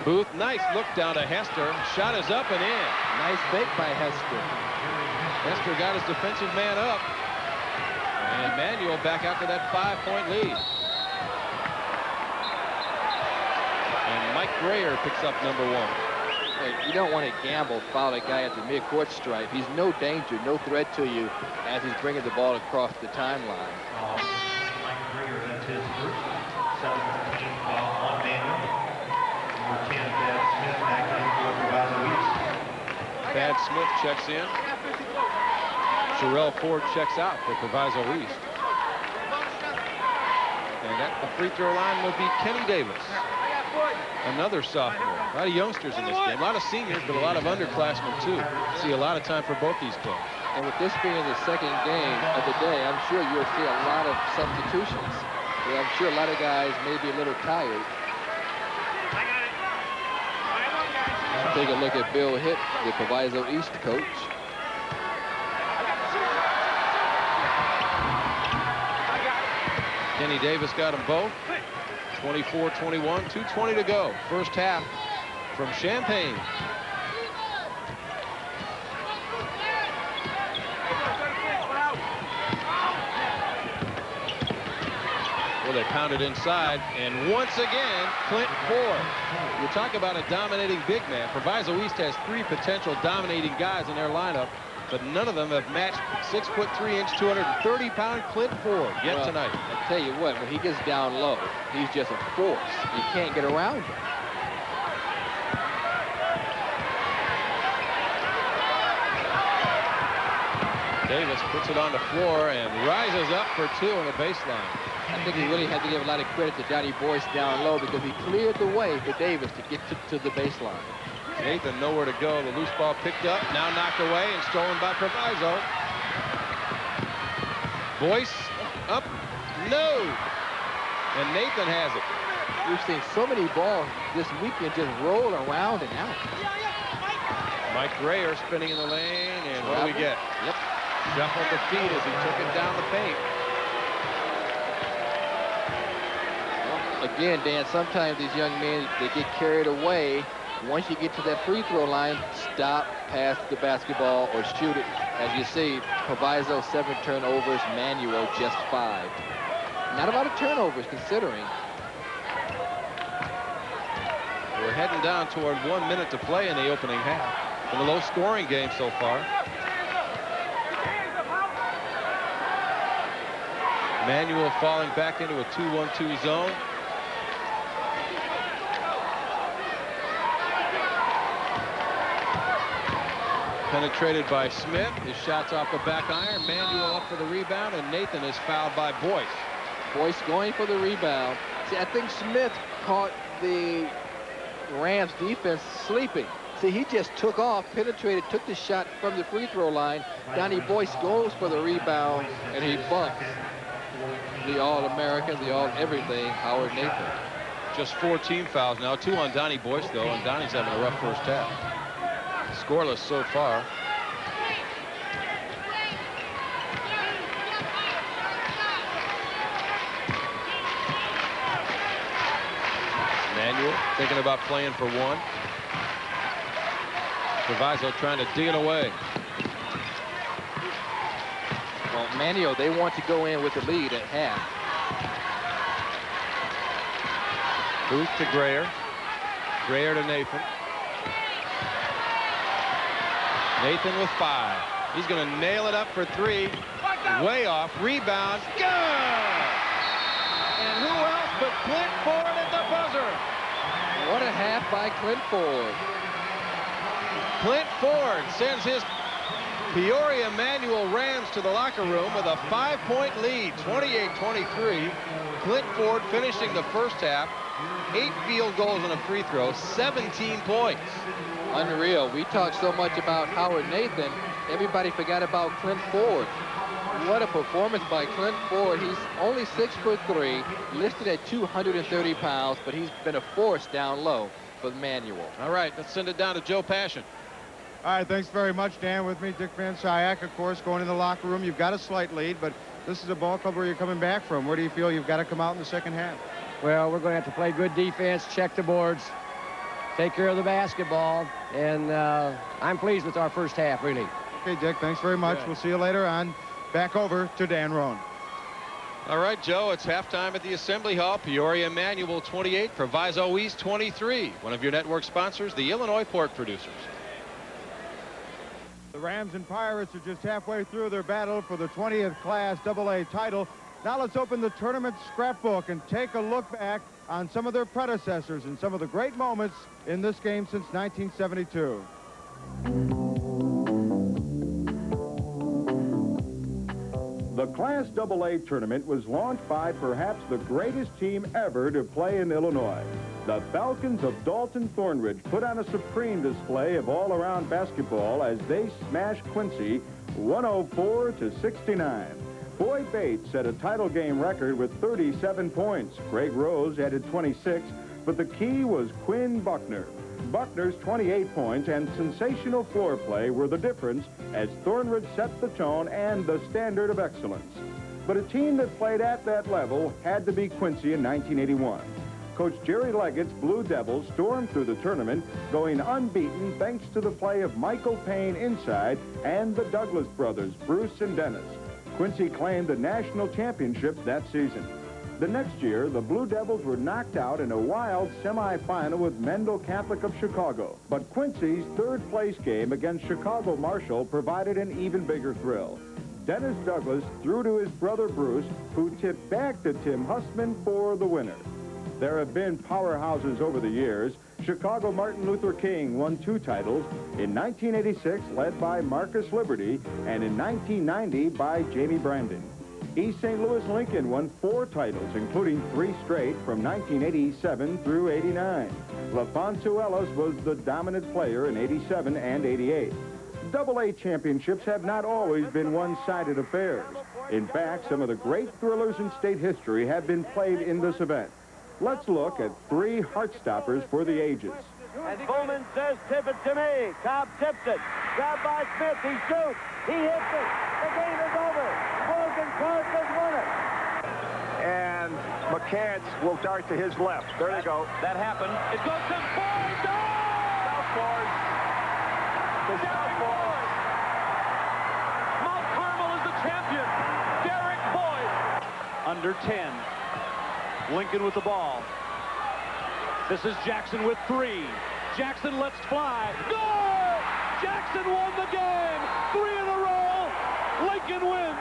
[SPEAKER 6] Booth, nice look down to Hester. Shot is up and in.
[SPEAKER 7] Nice fake by Hester.
[SPEAKER 6] Hester got his defensive man up. And Manuel back after that 5-point lead. And Mike Grayer picks up number 1.
[SPEAKER 7] Hey, you don't want to gamble, foul a guy at the midcourt stripe. He's no danger, no threat to you as he's bringing the ball across the timeline.
[SPEAKER 12] That's his first 17th foul on Manuel. Number 10, Thad Smith, back in for Proviso East.
[SPEAKER 6] Thad Smith checks in. Sherrill Ford checks out for Proviso East. And at the free throw line will be Kenny Davis. Another sophomore. A lot of youngsters in this game. A lot of seniors, but a lot of underclassmen, too. See a lot of time for both these players.
[SPEAKER 7] And with this being the second game of the day, I'm sure you'll see a lot of substitutions. Yeah, I'm sure a lot of guys may be a little tired. Take a look at Bill Hitt, the Proviso East coach.
[SPEAKER 6] Kenny Davis got them both. 24-21, 2:20 to go. First half from Champaign. Well, they pounded inside, and once again, Clint Ford. You talk about a dominating big man. Proviso East has 3 potential dominating guys in their lineup, but none of them have matched 6'3", 230-pound Clint Ford yet tonight.
[SPEAKER 7] I tell you what, when he gets down low, he's just a force. You can't get around him.
[SPEAKER 6] Davis puts it on the floor and rises up for 2 on the baseline.
[SPEAKER 7] I think he really had to give a lot of credit to Donnie Boyce down low because he cleared the way for Davis to get to the baseline.
[SPEAKER 6] Nathan nowhere to go. The loose ball picked up, now knocked away and stolen by Proviso. Boyce up, no. And Nathan has it.
[SPEAKER 7] We've seen so many balls this weekend just roll around and out.
[SPEAKER 6] Mike Grayer spinning in the lane, and what do we get?
[SPEAKER 7] Yep.
[SPEAKER 6] Shuffled the feet as he took it down the paint.
[SPEAKER 7] Again, Dan, sometimes these young men, they get carried away. Once you get to that free throw line, stop, pass the basketball, or shoot it. As you see, Proviso 7 turnovers, Manuel just 5. Not a lot of turnovers considering.
[SPEAKER 6] We're heading down toward 1 minute to play in the opening half. In a low-scoring game so far. Manuel falling back into a 2-1-2 zone. Penetrated by Smith. His shot's off the back iron. Manuel up for the rebound, and Nathan is fouled by Boyce.
[SPEAKER 7] Boyce going for the rebound. See, I think Smith caught the Rams defense sleeping. See, he just took off, penetrated, took the shot from the free throw line. Donnie Boyce goes for the rebound, and he bumps the All-American, the All-Everything, Howard Nathan.
[SPEAKER 6] Just 4 team fouls now. 2 on Donnie Boyce, though, and Donnie's having a rough first half. Scoreless so far. Manuel thinking about playing for 1. Proviso trying to dig it away.
[SPEAKER 7] Well, Manuel, they want to go in with the lead at half.
[SPEAKER 6] Booth to Grayer. Grayer to Nathan. Nathan with 5. He's going to nail it up for 3. Way off. Rebound. Good! And who else but Clint Ford at the buzzer?
[SPEAKER 7] What a half by Clint Ford.
[SPEAKER 6] Clint Ford sends his Peoria Manual Rams to the locker room with a 5-point lead, 28-23. Clint Ford finishing the first half, 8 field goals and a free throw, 17 points.
[SPEAKER 7] Unreal. We talked so much about Howard Nathan, everybody forgot about Clint Ford. What a performance by Clint Ford. He's only 6'3", listed at 230 pounds, but he's been a force down low for the Manual.
[SPEAKER 6] All right, let's send it down to Joe Passion.
[SPEAKER 1] All right, thanks very much, Dan. With me, Dick Van Sciac, of course, going in the locker room. You've got a slight lead, but this is a ball club where you're coming back from. Where do you feel you've got to come out in the second half?
[SPEAKER 13] Well, we're going to have to play good defense, check the boards, take care of the basketball, and I'm pleased with our first half, really.
[SPEAKER 1] Okay, Dick, thanks very much.
[SPEAKER 13] Good.
[SPEAKER 1] We'll see you later on. Back over to Dan Roan.
[SPEAKER 6] All right, Joe, it's halftime at the Assembly Hall. Peoria Manual 28, Proviso East 23. One of your network sponsors, the Illinois Pork Producers.
[SPEAKER 1] The Rams and Pirates are just halfway through their battle for the 20th Class AA title. Now let's open the tournament scrapbook and take a look back on some of their predecessors and some of the great moments in this game since 1972. The Class AA tournament was launched by perhaps the greatest team ever to play in Illinois. The Falcons of Dalton Thornridge put on a supreme display of all-around basketball as they smashed Quincy 104-69. Boyd Bates set a title game record with 37 points. Greg Rose added 26, but the key was Quinn Buckner. Buckner's 28 points and sensational floor play were the difference as Thornridge set the tone and the standard of excellence. But a team that played at that level had to be Quincy in 1981. Coach Jerry Leggett's Blue Devils stormed through the tournament, going unbeaten thanks to the play of Michael Payne inside and the Douglas brothers, Bruce and Dennis. Quincy claimed the national championship that season. The next year, the Blue Devils were knocked out in a wild semifinal with Mendel Catholic of Chicago. But Quincy's third-place game against Chicago Marshall provided an even bigger thrill. Dennis Douglas threw to his brother Bruce, who tipped back to Tim Hussman for the winner. There have been powerhouses over the years. Chicago Martin Luther King won 2 titles, in 1986 led by Marcus Liberty, and in 1990 by Jamie Brandon. East St. Louis Lincoln won 4 titles, including 3 straight from 1987 through 89. LaFonso Ellis was the dominant player in 87 and 88. AA championships have not always been one-sided affairs. In fact, some of the great thrillers in state history have been played in this event. Let's look at 3 heart-stoppers for the ages.
[SPEAKER 11] And Bowman says, tip it to me. Cobb tips it. Grabbed by Smith. He shoots. He hits it. The game is over. Morgan Clark has won it.
[SPEAKER 14] And
[SPEAKER 11] Cats will dart to his left. There they go.
[SPEAKER 14] That happened. It goes to Ford. No!
[SPEAKER 11] Southboard. To Southboard.
[SPEAKER 14] Mount Carmel is the champion. Derek Boyd. Under 10. Lincoln with the ball. This is Jackson with 3. Jackson lets fly. Goal! Jackson won the game. 3 in a row. Lincoln wins.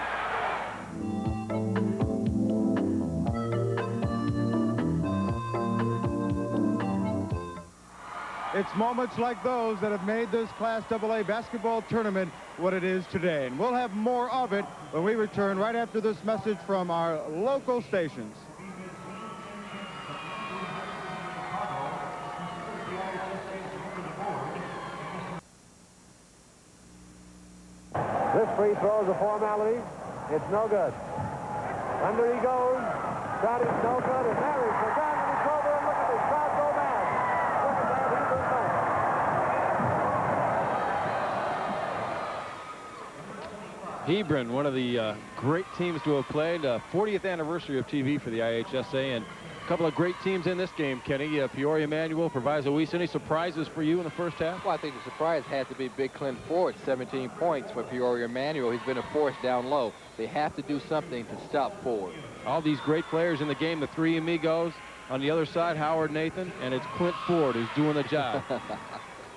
[SPEAKER 1] It's moments like those that have made this Class AA basketball tournament what it is today. And we'll have more of it when we return right after this message from our local stations.
[SPEAKER 11] This free throw is a formality. It's no good. Under he goes. Shot is no good. And there he's forgotten. And it's over. And look at this crowd go mad. Look at that. He's been back.
[SPEAKER 6] Hebron, one of the great teams to have played. 40th anniversary of TV for the IHSA, and a couple of great teams in this game, Kenny. Peoria Manual, Proviso East. Any surprises for you in the first half?
[SPEAKER 7] Well, I think the surprise had to be big Clint Ford, 17 points for Peoria Manual. He's been a force down low. They have to do something to stop Ford.
[SPEAKER 6] All these great players in the game, the three amigos. On the other side, Howard Nathan, and it's Clint Ford who's doing the job.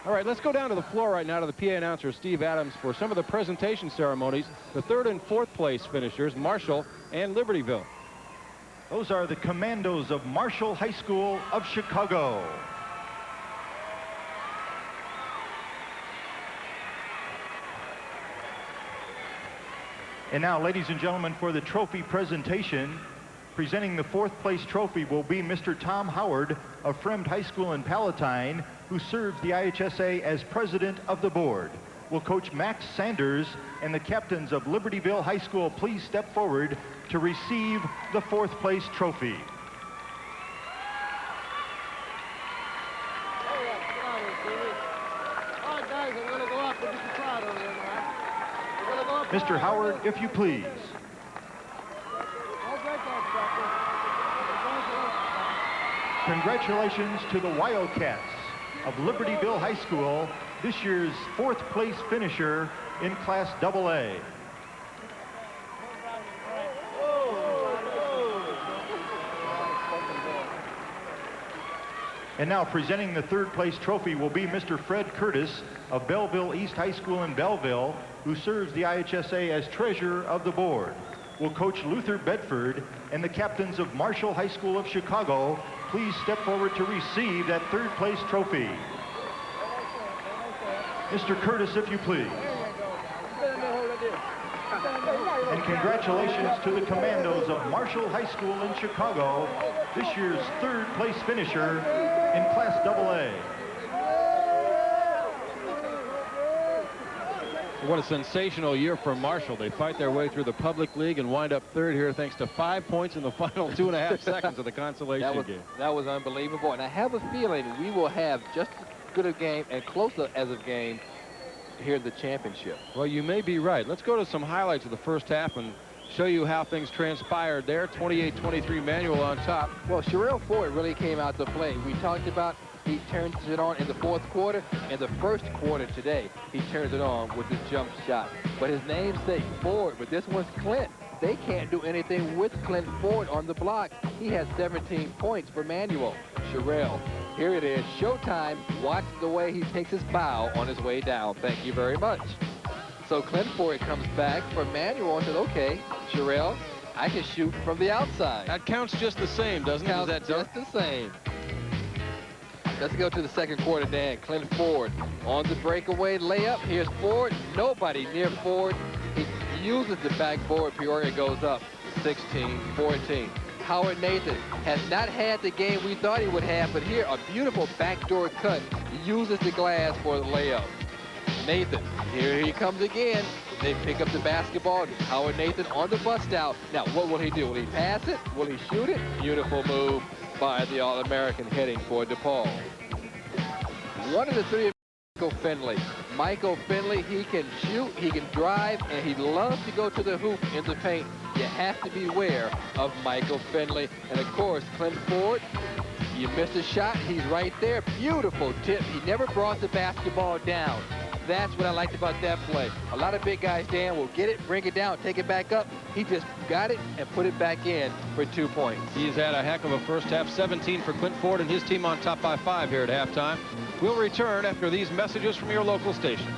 [SPEAKER 6] All right, let's go down to the floor right now to the PA announcer, Steve Adams, for some of the presentation ceremonies. The 3rd and 4th place finishers, Marshall and Libertyville.
[SPEAKER 8] Those are the Commandos of Marshall High School of Chicago. And now, ladies and gentlemen, for the trophy presentation, presenting the 4th place trophy will be Mr. Tom Howard of Fremd High School in Palatine, who serves the IHSA as president of the board. Will Coach Max Sanders and the captains of Libertyville High School please step forward to receive the 4th place trophy. Mr. Howard, if you please. Congratulations to the Wildcats of Libertyville High School, this year's 4th place finisher in Class AA. And now presenting the 3rd place trophy will be Mr. Fred Curtis of Belleville East High School in Belleville, who serves the IHSA as treasurer of the board. Will Coach Luther Bedford and the captains of Marshall High School of Chicago please step forward to receive that 3rd place trophy. Mr. Curtis, if you please. And congratulations to the Commandos of Marshall High School in Chicago, this year's 3rd place finisher in Class AA.
[SPEAKER 6] What a sensational year for Marshall. They fight their way through the public league and wind up 3rd here thanks to 5 points in the final 2.5 seconds of the consolation game.
[SPEAKER 7] That was unbelievable. And I have a feeling we will have just as good a game and closer as a game here in the championship.
[SPEAKER 6] Well, you may be right. Let's go to some highlights of the first half and show you how things transpired there. 28-23 Manual on top.
[SPEAKER 7] Well, Sherelle Ford really came out to play. We talked about he turns it on in the 4th quarter. In the 1st quarter today, he turns it on with his jump shot. But his namesake, Ford, but this one's Clint. They can't do anything with Clint Ford on the block. He has 17 points for Manual. Sherelle, here it is, showtime. Watch the way he takes his bow on his way down. Thank you very much. So Clint Ford comes back for Manual and says, okay, Sherelle, I can shoot from the outside.
[SPEAKER 6] That counts just the same, doesn't it?
[SPEAKER 7] Counts just the same. Let's go to the 2nd quarter, Dan. Clint Ford on the breakaway layup. Here's Ford. Nobody near Ford. He uses the backboard. Peoria goes up 16-14. Howard Nathan has not had the game we thought he would have, but here a beautiful backdoor cut. He uses the glass for the layup. Nathan, here he comes again. They pick up the basketball. Howard Nathan on the bust out. Now, what will he do? Will he pass it? Will he shoot it? Beautiful move by the All-American heading for DePaul. One of the 3 Michael Finley, he can shoot, he can drive, and he loves to go to the hoop in the paint. You have to beware of Michael Finley. And of course, Clint Ford, you missed a shot, he's right there. Beautiful tip. He never brought the basketball down. That's what I liked about that play. A lot of big guys, Dan, will get it, bring it down, take it back up. He just got it and put it back in for 2 points.
[SPEAKER 6] He's had a heck of a first half. 17 for Clint Ford and his team on top by 5 here at halftime. We'll return after these messages from your local station.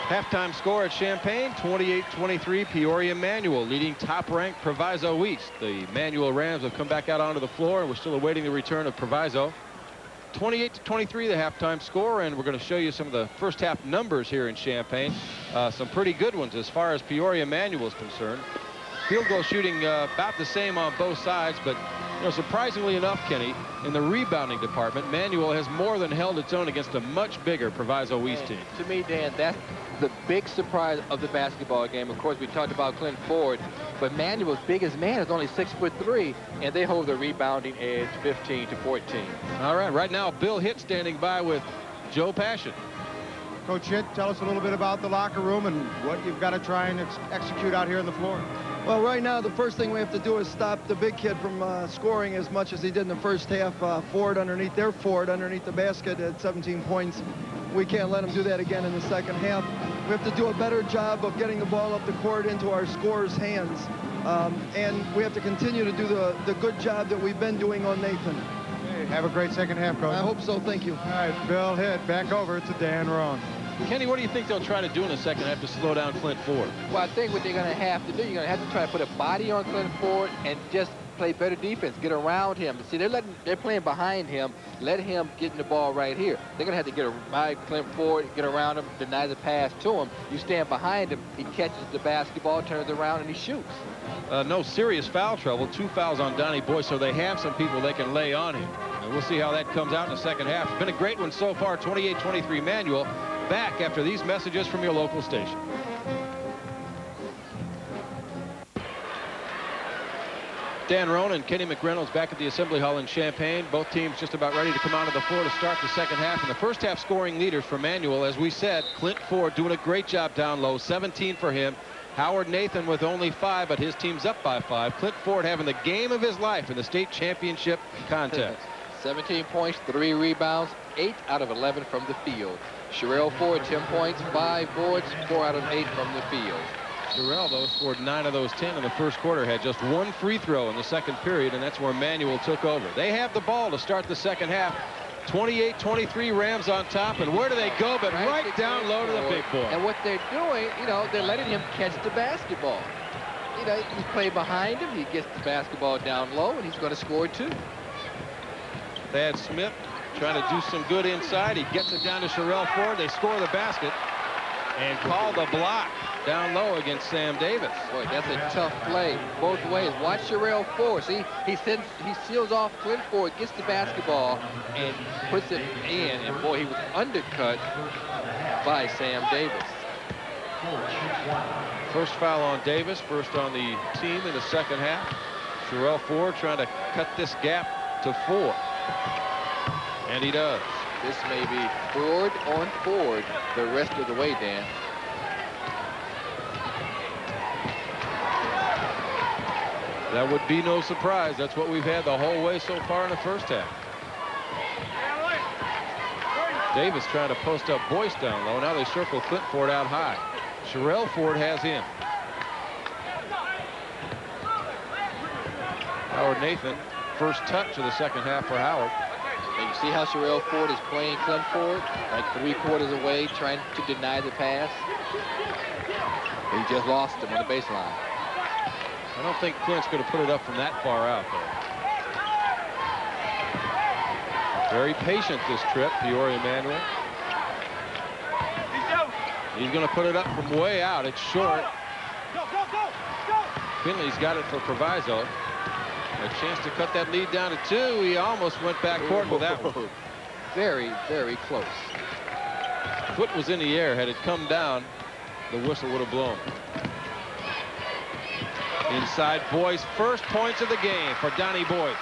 [SPEAKER 6] Halftime score at Champaign, 28-23, Peoria Manual leading top-ranked Proviso East. The Manual Rams have come back out onto the floor, and we're still awaiting the return of Proviso. 28-23, the halftime score, and we're going to show you some of the first half numbers here in Champaign. Some pretty good ones as far as Peoria Manual is concerned. Field goal shooting about the same on both sides, but surprisingly enough, Kenny, in the rebounding department, Manual has more than held its own against a much bigger Proviso East team.
[SPEAKER 7] To me, Dan, that's the big surprise of the basketball game. Of course, we talked about Clint Ford, but Manual's biggest man is only 6'3", and they hold the rebounding edge 15-14.
[SPEAKER 6] All right, right now, Bill Hitt standing by with Joe Passion.
[SPEAKER 1] Coach Hitt, tell us a little bit about the locker room and what you've got to try and execute out here on the floor.
[SPEAKER 15] Well, right now, the first thing we have to do is stop the big kid from scoring as much as he did in the first half. Ford underneath the basket at 17 points. We can't let him do that again in the second half. We have to do a better job of getting the ball up the court into our scorers' hands. And we have to continue to do the good job that we've been doing on Nathan.
[SPEAKER 1] Hey, have a great second half, Coach.
[SPEAKER 15] I hope so. Thank you.
[SPEAKER 1] All right, Bill Hitt, back over to Dan Roan.
[SPEAKER 6] Kenny, what do you think they'll try to do in the second half to slow down Clint Ford?
[SPEAKER 7] Well, I think what they're going to have to do, you're going to have to try to put a body on Clint Ford and just play better defense, get around him. See, they're playing behind him. Let him get in the ball right here. They're going to have to get by Clint Ford, get around him, deny the pass to him. You stand behind him, he catches the basketball, turns around, and he shoots.
[SPEAKER 6] No serious foul trouble. 2 fouls on Donnie Boyce, so they have some people they can lay on him. And we'll see how that comes out in the second half. It's been a great one so far, 28-23 Manual. Back after these messages from your local station. Dan Roan and Kenny McReynolds back at the Assembly Hall in Champaign. Both teams just about ready to come onto the floor to start the second half. And the first half scoring leaders for Manual, as we said, Clint Ford doing a great job down low, 17 for him. Howard Nathan with only 5, but his team's up by 5. Clint Ford having the game of his life in the state championship contest.
[SPEAKER 7] 17 points, 3 rebounds, 8 out of 11 from the field. Sherelle Ford, 10 points, 5 boards, 4 out of 8 from the field.
[SPEAKER 6] Sherelle, though, scored 9 of those 10 in the first quarter, had just 1 free throw in the second period, and that's where Manual took over. They have the ball to start the second half. 28-23 Rams on top, and where do they go but right down low to the big boy.
[SPEAKER 7] And what they're doing, they're letting him catch the basketball. He's playing behind him, he gets the basketball down low, and he's going to score 2.
[SPEAKER 6] Thad Smith trying to do some good inside. He gets it down to Sherelle Ford. They score the basket and call the block down low against Sam Davis.
[SPEAKER 7] Boy, that's a tough play both ways. Watch Sherelle Ford. See, he seals off Clint Ford, gets the basketball, and puts it in. And boy, he was undercut by Sam Davis.
[SPEAKER 6] First foul on Davis, first on the team in the second half. Sherelle Ford trying to cut this gap to 4. And he does.
[SPEAKER 7] This may be Ford on Ford the rest of the way, Dan.
[SPEAKER 6] That would be no surprise. That's what we've had the whole way so far in the first half. Davis trying to post up Boyce down low. Now they circle Clint Ford out high. Sherelle Ford has him. Howard Nathan, first touch of the second half for Howard.
[SPEAKER 7] And you see how Sherelle Ford is playing Clint Ford, like 3/4 away, trying to deny the pass. He just lost him on the baseline.
[SPEAKER 6] I don't think Clint's going to put it up from that far out, though. Very patient this trip, Peoria Manual. He's going to put it up from way out. It's short. Finley's got it for Proviso. A chance to cut that lead down to 2. He almost went back court with that one.
[SPEAKER 7] Very, very close.
[SPEAKER 6] Foot was in the air. Had it come down, the whistle would have blown. Inside Boyce, first points of the game for Donnie Boyce.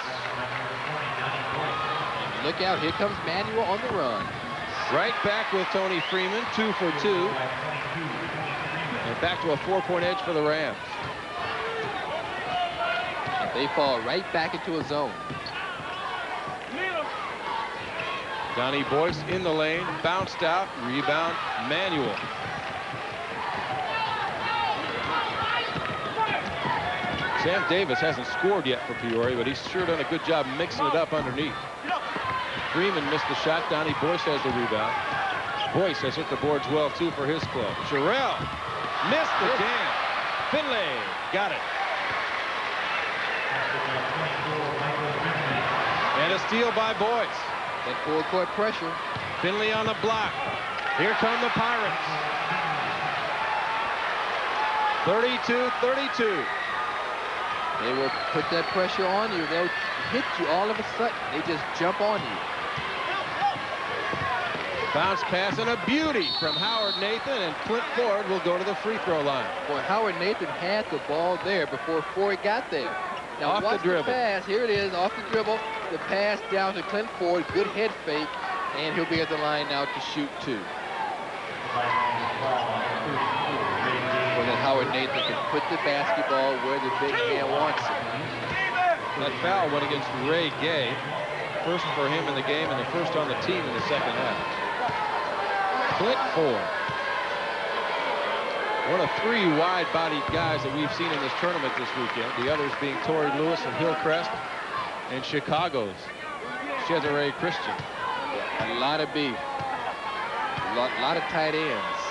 [SPEAKER 7] look out, here comes Manuel on the run.
[SPEAKER 6] Right back with Tony Freeman, 2 for 2. And back to a 4-point edge for the Rams.
[SPEAKER 7] And they fall right back into a zone.
[SPEAKER 6] Donnie Boyce in the lane, bounced out, rebound, Manuel. Sam Davis hasn't scored yet for Peoria, but he's sure done a good job mixing it up underneath. Freeman missed the shot. Donnie Boyce has the rebound. Boyce has hit the boards well, too, for his club. Sherrill missed the jam. Finley got it. And a steal by Boyce.
[SPEAKER 7] That full court pressure.
[SPEAKER 6] Finley on the block. Here come the Pirates. 32-32.
[SPEAKER 7] They will put that pressure on you. They'll hit you all of a sudden. They just jump on you.
[SPEAKER 6] Bounce pass and a beauty from Howard Nathan, and Clint Ford will go to the free throw line.
[SPEAKER 7] Boy, Howard Nathan had the ball there before Ford got there. Now
[SPEAKER 6] off
[SPEAKER 7] watch
[SPEAKER 6] the dribble.
[SPEAKER 7] Pass. Here it is, off the dribble. The pass down to Clint Ford. Good head fake, and he'll be at the line now to shoot 2. Well, then Howard Nathan can put the basketball where the big man wants it.
[SPEAKER 6] That foul went against Ray Gay. First for him in the game and the first on the team in the second half. Clint Ford. One of 3 wide-bodied guys that we've seen in this tournament this weekend. The others being Torrey Lewis and Hillcrest, and Chicago's Cesare Christian.
[SPEAKER 7] A lot of beef. A lot of tight ends.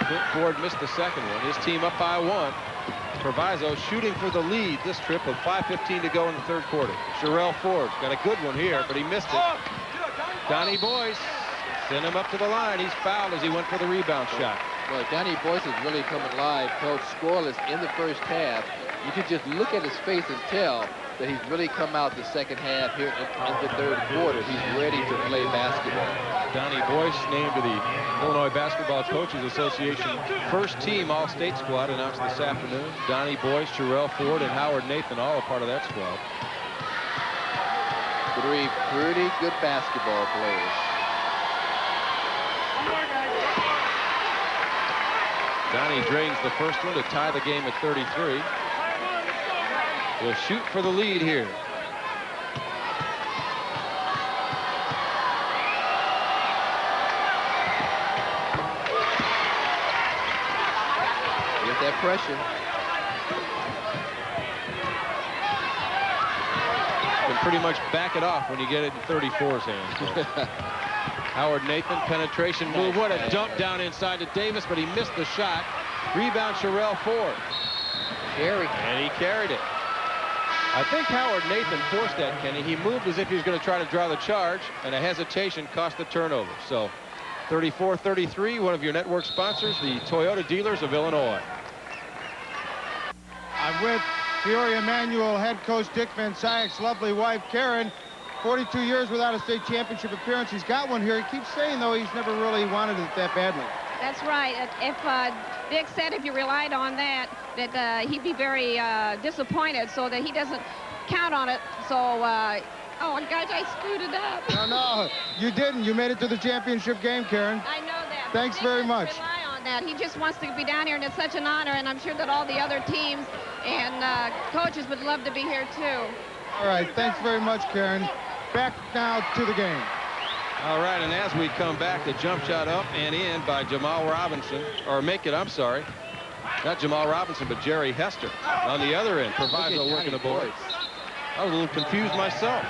[SPEAKER 6] Clint Ford missed the second one. His team up by 1. Proviso shooting for the lead this trip with 5:15 to go in the third quarter. Sherrill Ford got a good one here, but he missed it. Donnie Boyce sent him up to the line. He's fouled as he went for the rebound shot.
[SPEAKER 7] Well, Donnie Boyce is really coming alive, held scoreless in the first half. You could just look at his face and tell that he's really come out the second half here in the third quarter. He's ready to play basketball.
[SPEAKER 6] Donnie Boyce named to the Illinois Basketball Coaches Association first team All-State squad announced this afternoon. Donnie Boyce, Sherrill Ford, and Howard Nathan all a part of that squad.
[SPEAKER 7] 3 pretty good basketball players.
[SPEAKER 6] Donnie drains the first one to tie the game at 33. Will shoot for the lead here.
[SPEAKER 7] Get that pressure.
[SPEAKER 6] Can pretty much back it off when you get it in 34's hands. Howard Nathan, penetration move. What a dump down inside to Davis, but he missed the shot. Rebound, Sherrill Ford. And he carried it. I think Howard Nathan forced that, Kenny. He moved as if he was going to try to draw the charge, and a hesitation cost the turnover. So 34-33, one of your network sponsors, the Toyota dealers of Illinois.
[SPEAKER 1] I'm with Peoria Manual head coach Dick Van Sykes' lovely wife, Karen. 42 years without a state championship appearance. He's got one here. He keeps saying, though, he's never really wanted it that badly.
[SPEAKER 9] That's right. If Dick said if you relied on that he'd be very disappointed, so that he doesn't count on it. So, oh, guys, I screwed it up.
[SPEAKER 1] No, you didn't. You made it to the championship game, Karen.
[SPEAKER 9] I know that.
[SPEAKER 1] Thanks very much.
[SPEAKER 9] Rely on that. He just wants to be down here, and it's such an honor, and I'm sure that all the other teams and coaches would love to be here, too.
[SPEAKER 1] All right. Thanks very much, Karen. Back now to the game.
[SPEAKER 6] All right, and as we come back, the jump shot up and in by Jamal Robinson, or make it, I'm sorry. Not Jamal Robinson, but Jerry Hester on the other end. Proviso working the board. I was a little confused myself.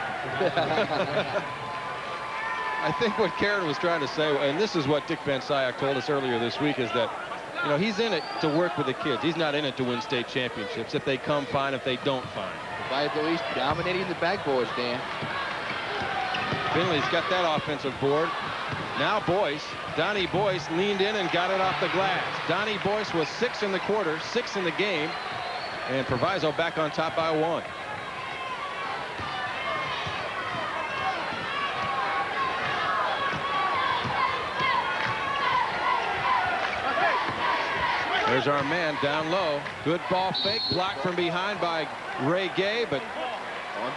[SPEAKER 6] I think what Karen was trying to say, and this is what Dick Van Syak told us earlier this week, is that, you know, he's in it to work with the kids. He's not in it to win state championships. If they come, fine. If they don't, fine.
[SPEAKER 7] Proviso, he's dominating the backboards, Dan.
[SPEAKER 6] Finley's got that offensive board. Now Boyce. Donnie Boyce leaned in and got it off the glass. Donnie Boyce was 6 in the quarter, 6 in the game. And Proviso back on top by 1. There's our man down low. Good ball fake. Blocked from behind by Ray Gay, but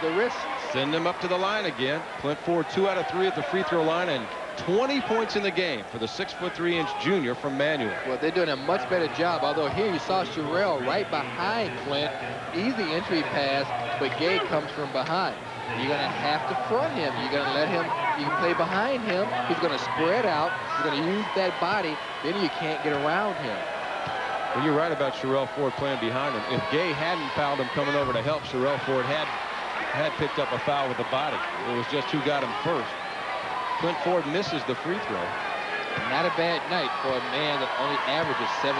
[SPEAKER 7] of the wrist.
[SPEAKER 6] Send them up to the line again. Clint Ford 2 out of 3 at the free throw line and 20 points in the game for the 6'3" junior from Manual.
[SPEAKER 7] Well, they're doing a much better job, although here you saw Sherrill right behind Clint. Easy entry pass, but Gay comes from behind. You're going to have to front him. You're going to let him, you can play behind him. He's going to spread out. You're going to use that body. Then you can't get around him.
[SPEAKER 6] Well, you're right about Sherrill Ford playing behind him. If Gay hadn't fouled him coming over to help, Sherrill Ford had picked up a foul with the body. It was just who got him first. Clint Ford misses the free throw.
[SPEAKER 7] Not a bad night for a man that only averages 7.5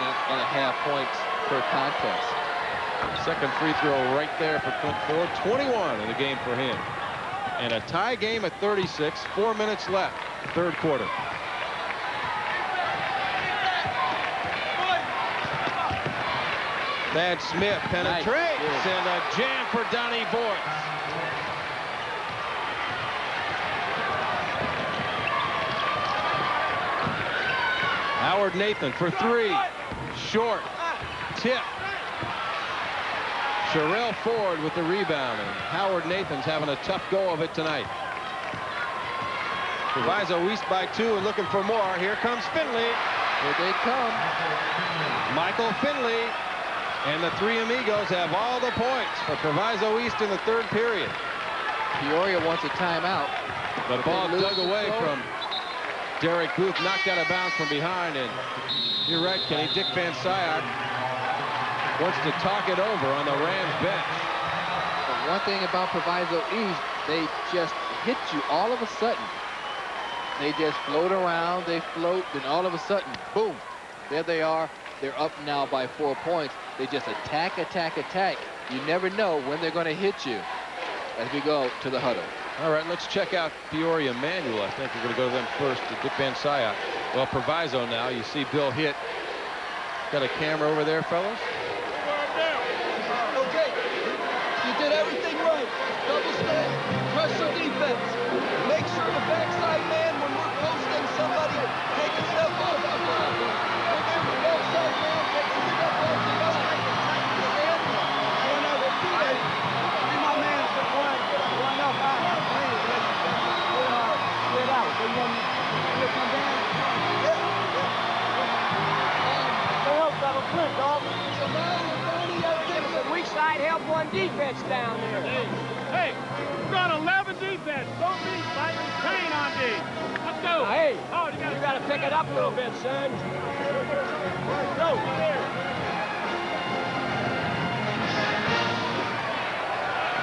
[SPEAKER 7] points per contest.
[SPEAKER 6] Second free throw right there for Clint Ford. 21 in the game for him. And a tie game at 36. 4 minutes left. Third quarter. Thad Smith penetrates and a jam for Donnie Boyce. Howard Nathan for 3. Short. Tip. Sherrill Ford with the rebound, and Howard Nathan's having a tough go of it tonight. Proviso East by 2 and looking for more. Here comes Finley.
[SPEAKER 7] Here they come.
[SPEAKER 6] Michael Finley and the three amigos have all the points for Proviso East in the third period.
[SPEAKER 7] Peoria wants a timeout.
[SPEAKER 6] The ball dug away from Derek Booth, knocked out of bounds from behind, and you're right, Kenny. Dick Van Sciot wants to talk it over on the Rams bench.
[SPEAKER 7] But one thing about Proviso East, they just hit you all of a sudden. They just float around, they float, then all of a sudden, boom, there they are. They're up now by 4 points. They just attack, attack, attack. You never know when they're going to hit you as we go to the huddle.
[SPEAKER 6] All right, let's check out Peoria Manual. I think we're going to go to them first, to Dick Van Sciot. Well, Proviso now. You see Bill Hitt. Got a camera over there, fellas?
[SPEAKER 15] Okay, you did everything right. Double stay, pressure defense. Make sure the backside man, when we're posting somebody, take a step off the ball. When the backside man takes a step off the ball, stand. When I repeat it, my man to run up out. Get out. They want to come down. Help, that'll click, dog.
[SPEAKER 13] Weak side help one defense down there.
[SPEAKER 14] Hey, we've got 11 defense. Don't be fighting pain on D. Let's go.
[SPEAKER 13] Hey,
[SPEAKER 14] oh,
[SPEAKER 13] you got to pick it up a little bit, son.
[SPEAKER 14] Go. There.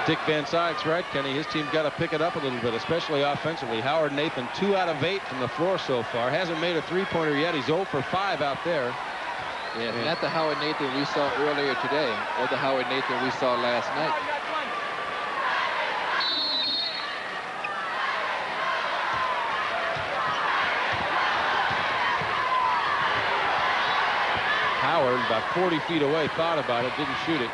[SPEAKER 6] Dick Van Sciot's right, Kenny. His team got to pick it up a little bit, especially offensively. Howard Nathan, 2 out of 8 from the floor so far. Hasn't made a three-pointer yet. He's 0 for 5 out there.
[SPEAKER 7] Yeah, not the Howard Nathan we saw earlier today, or the Howard Nathan we saw last night.
[SPEAKER 6] Howard, about 40 feet away, thought about it, didn't shoot it.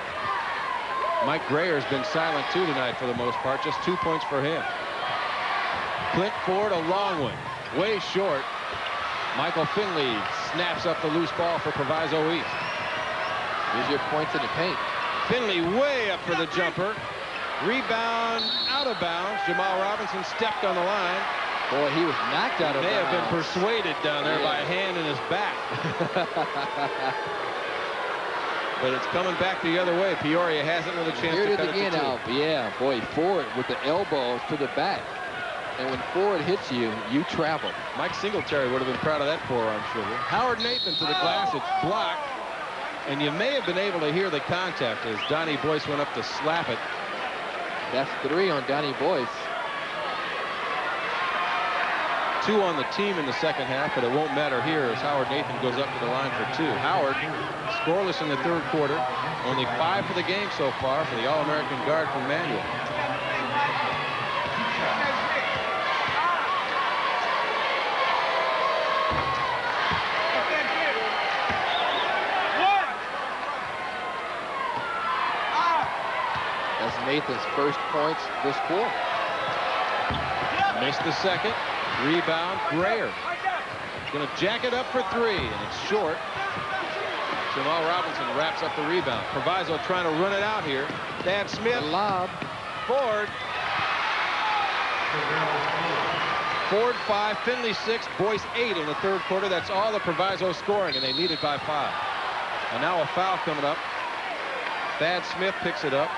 [SPEAKER 6] Mike Grayer's been silent too tonight for the most part. Just 2 points for him. Clint Ford, a long one, way short. Michael Finley snaps up the loose ball for Proviso East.
[SPEAKER 7] Here's your points in the paint.
[SPEAKER 6] Finley way up for the jumper. Rebound out of bounds. Jamal Robinson stepped on the line.
[SPEAKER 7] Boy, he was knocked out of bounds.
[SPEAKER 6] May have been persuaded down there by a hand in his back. But it's coming back the other way. Peoria hasn't had a chance
[SPEAKER 7] Here
[SPEAKER 6] to
[SPEAKER 7] it
[SPEAKER 6] cut
[SPEAKER 7] is again,
[SPEAKER 6] it to 2.
[SPEAKER 7] Al. Yeah, boy, Ford with the elbows to the back. And when Ford hits you, you travel.
[SPEAKER 6] Mike Singletary would have been proud of that forearm shooter. Howard Nathan to the glass. It's blocked. And you may have been able to hear the contact as Donnie Boyce went up to slap it.
[SPEAKER 7] That's 3 on Donnie Boyce.
[SPEAKER 6] 2 on the team in the second half, but it won't matter here as Howard Nathan goes up to the line for 2. Howard scoreless in the third quarter. Only 5 for the game so far for the All-American guard from Manual.
[SPEAKER 7] That's Nathan's first points this quarter.
[SPEAKER 6] Missed the second. Rebound, Grayer. Going to jack it up for 3, and it's short. Jamal Robinson wraps up the rebound. Proviso trying to run it out here. Thad Smith.
[SPEAKER 7] Lob.
[SPEAKER 6] Ford. Ford 5, Finley 6, Boyce 8 in the third quarter. That's all the Proviso scoring, and they lead it by 5. And now a foul coming up. Thad Smith picks it up.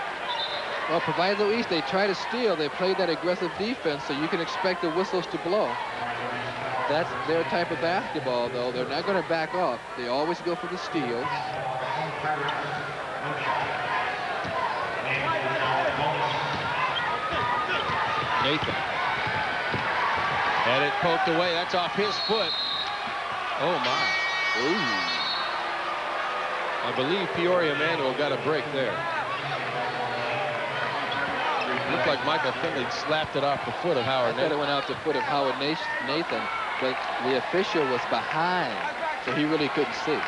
[SPEAKER 7] Well, Proviso East, they try to steal. They play that aggressive defense, so you can expect the whistles to blow. That's their type of basketball, though. They're not going to back off. They always go for the steals.
[SPEAKER 6] Nathan had it poked away. That's off his foot. Oh, my. Ooh. I believe Peoria Manuel got a break there. Looked like Michael Finley slapped it off the foot of Howard Nathan.
[SPEAKER 7] It went out the foot of Howard Nathan, but the official was behind, so he really couldn't see.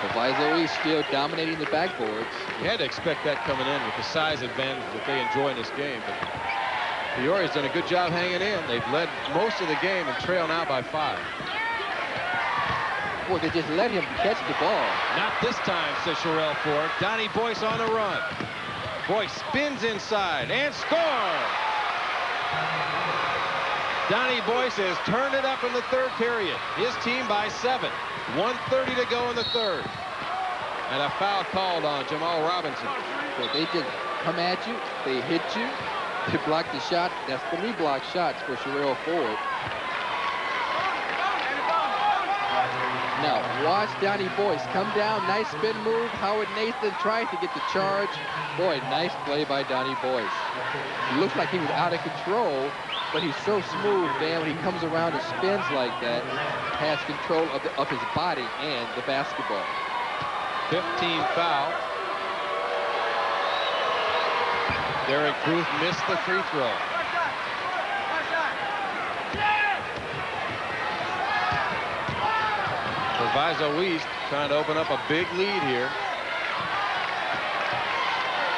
[SPEAKER 7] Proviso East still dominating the backboards.
[SPEAKER 6] You had to expect that coming in with the size advantage that they enjoy in this game. But Peoria's done a good job hanging in. They've led most of the game and trail now by 5.
[SPEAKER 7] Boy, they just let him catch the ball.
[SPEAKER 6] Not this time, says Sherelle Ford. Donnie Boyce on the run. Boyce spins inside and scores. Donnie Boyce has turned it up in the third period. His team by 7. 1:30 to go in the third. And a foul called on Jamal Robinson.
[SPEAKER 7] So they just come at you, they hit you, they block the shot. That's 3 block shots for Sherelle Ford. Now, watch Donnie Boyce come down. Nice spin move. Howard Nathan trying to get the charge. Boy, nice play by Donnie Boyce. He looks like he was out of control, but he's so smooth, man. When he comes around and spins like that, has control of his body and the basketball.
[SPEAKER 6] 15 foul. Derek Booth missed the free throw. Proviso East trying to open up a big lead here.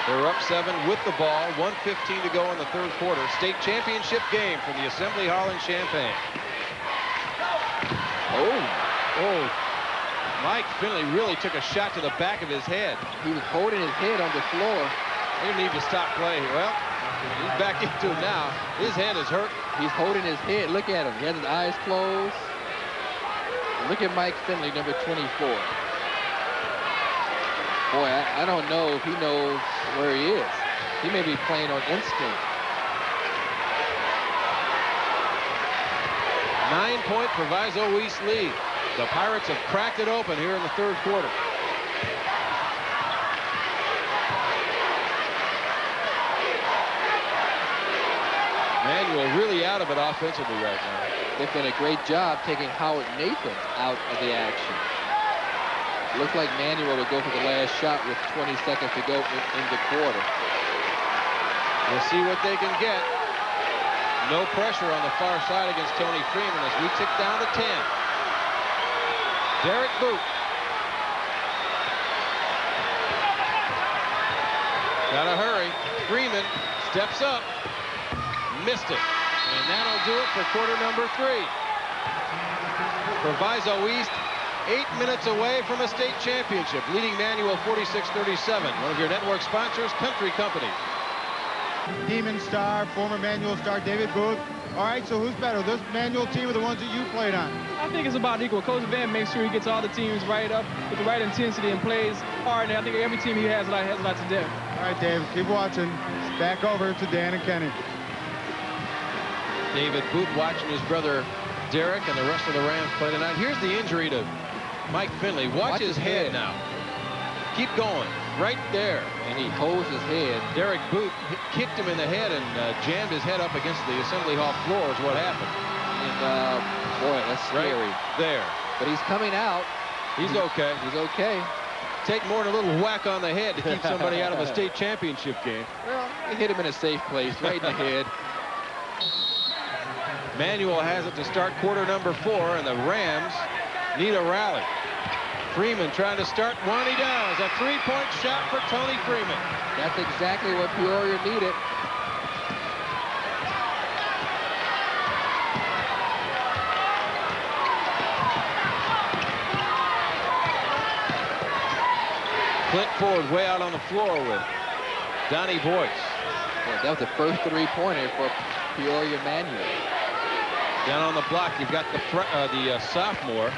[SPEAKER 6] They're up 7 with the ball. 1:15 to go in the third quarter. State championship game from the Assembly Hall in Champaign. Oh. Mike Finley really took a shot to the back of his head.
[SPEAKER 7] He was holding his head on the floor.
[SPEAKER 6] They need to stop play. Well, he's back into it now. His head is hurt.
[SPEAKER 7] He's holding his head. Look at him. He has his eyes closed. Look at Mike Finley, number 24. Boy, I don't know if he knows where he is. He may be playing on instinct.
[SPEAKER 6] 9-point Proviso East lead. The Pirates have cracked it open here in the third quarter. Manuel really out of it offensively right now.
[SPEAKER 7] They've done a great job taking Howard Nathan out of the action. Looks like Manuel will go for the last shot with 20 seconds to go in the quarter.
[SPEAKER 6] We'll see what they can get. No pressure on the far side against Tony Freeman as we tick down to 10. Derek Boot. Gotta hurry. Freeman steps up. Missed it. And that'll do it for quarter number 3. Proviso East 8 minutes away from a state championship, leading Manuel 46-37. One of your network sponsors, Country Company.
[SPEAKER 1] Demon star, former Manual star David Booth. All right, so who's better, this Manual team or the ones that you played on?
[SPEAKER 10] I think it's about equal. Coach Van makes sure he gets all the teams right up with the right intensity and plays hard. And I think every team he has a lot to do.
[SPEAKER 1] All right, Dave, keep watching. Back over to Dan and Kenny.
[SPEAKER 6] David Booth watching his brother Derek and the rest of the Rams play tonight. Here's the injury to Mike Finley. Watch his head now. Keep going. Right there.
[SPEAKER 7] And he holds his head.
[SPEAKER 6] Derek Booth kicked him in the head and jammed his head up against the Assembly Hall floor is what happened.
[SPEAKER 7] And, boy, that's scary.
[SPEAKER 6] Right there.
[SPEAKER 7] But he's coming out.
[SPEAKER 6] He's okay.
[SPEAKER 7] He's okay.
[SPEAKER 6] Take more than a little whack on the head to keep somebody out of a state championship game.
[SPEAKER 7] Well, he hit him in a safe place, right in the head.
[SPEAKER 6] Manuel has it to start quarter number 4, and the Rams need a rally. Freeman trying to start one. He does. A 3-point shot for Tony Freeman.
[SPEAKER 7] That's exactly what Peoria needed.
[SPEAKER 6] Clint Ford way out on the floor with Donnie Boyce.
[SPEAKER 7] Well, that was the first three-pointer for Peoria Manual.
[SPEAKER 6] Down on the block, you've got the sophomore,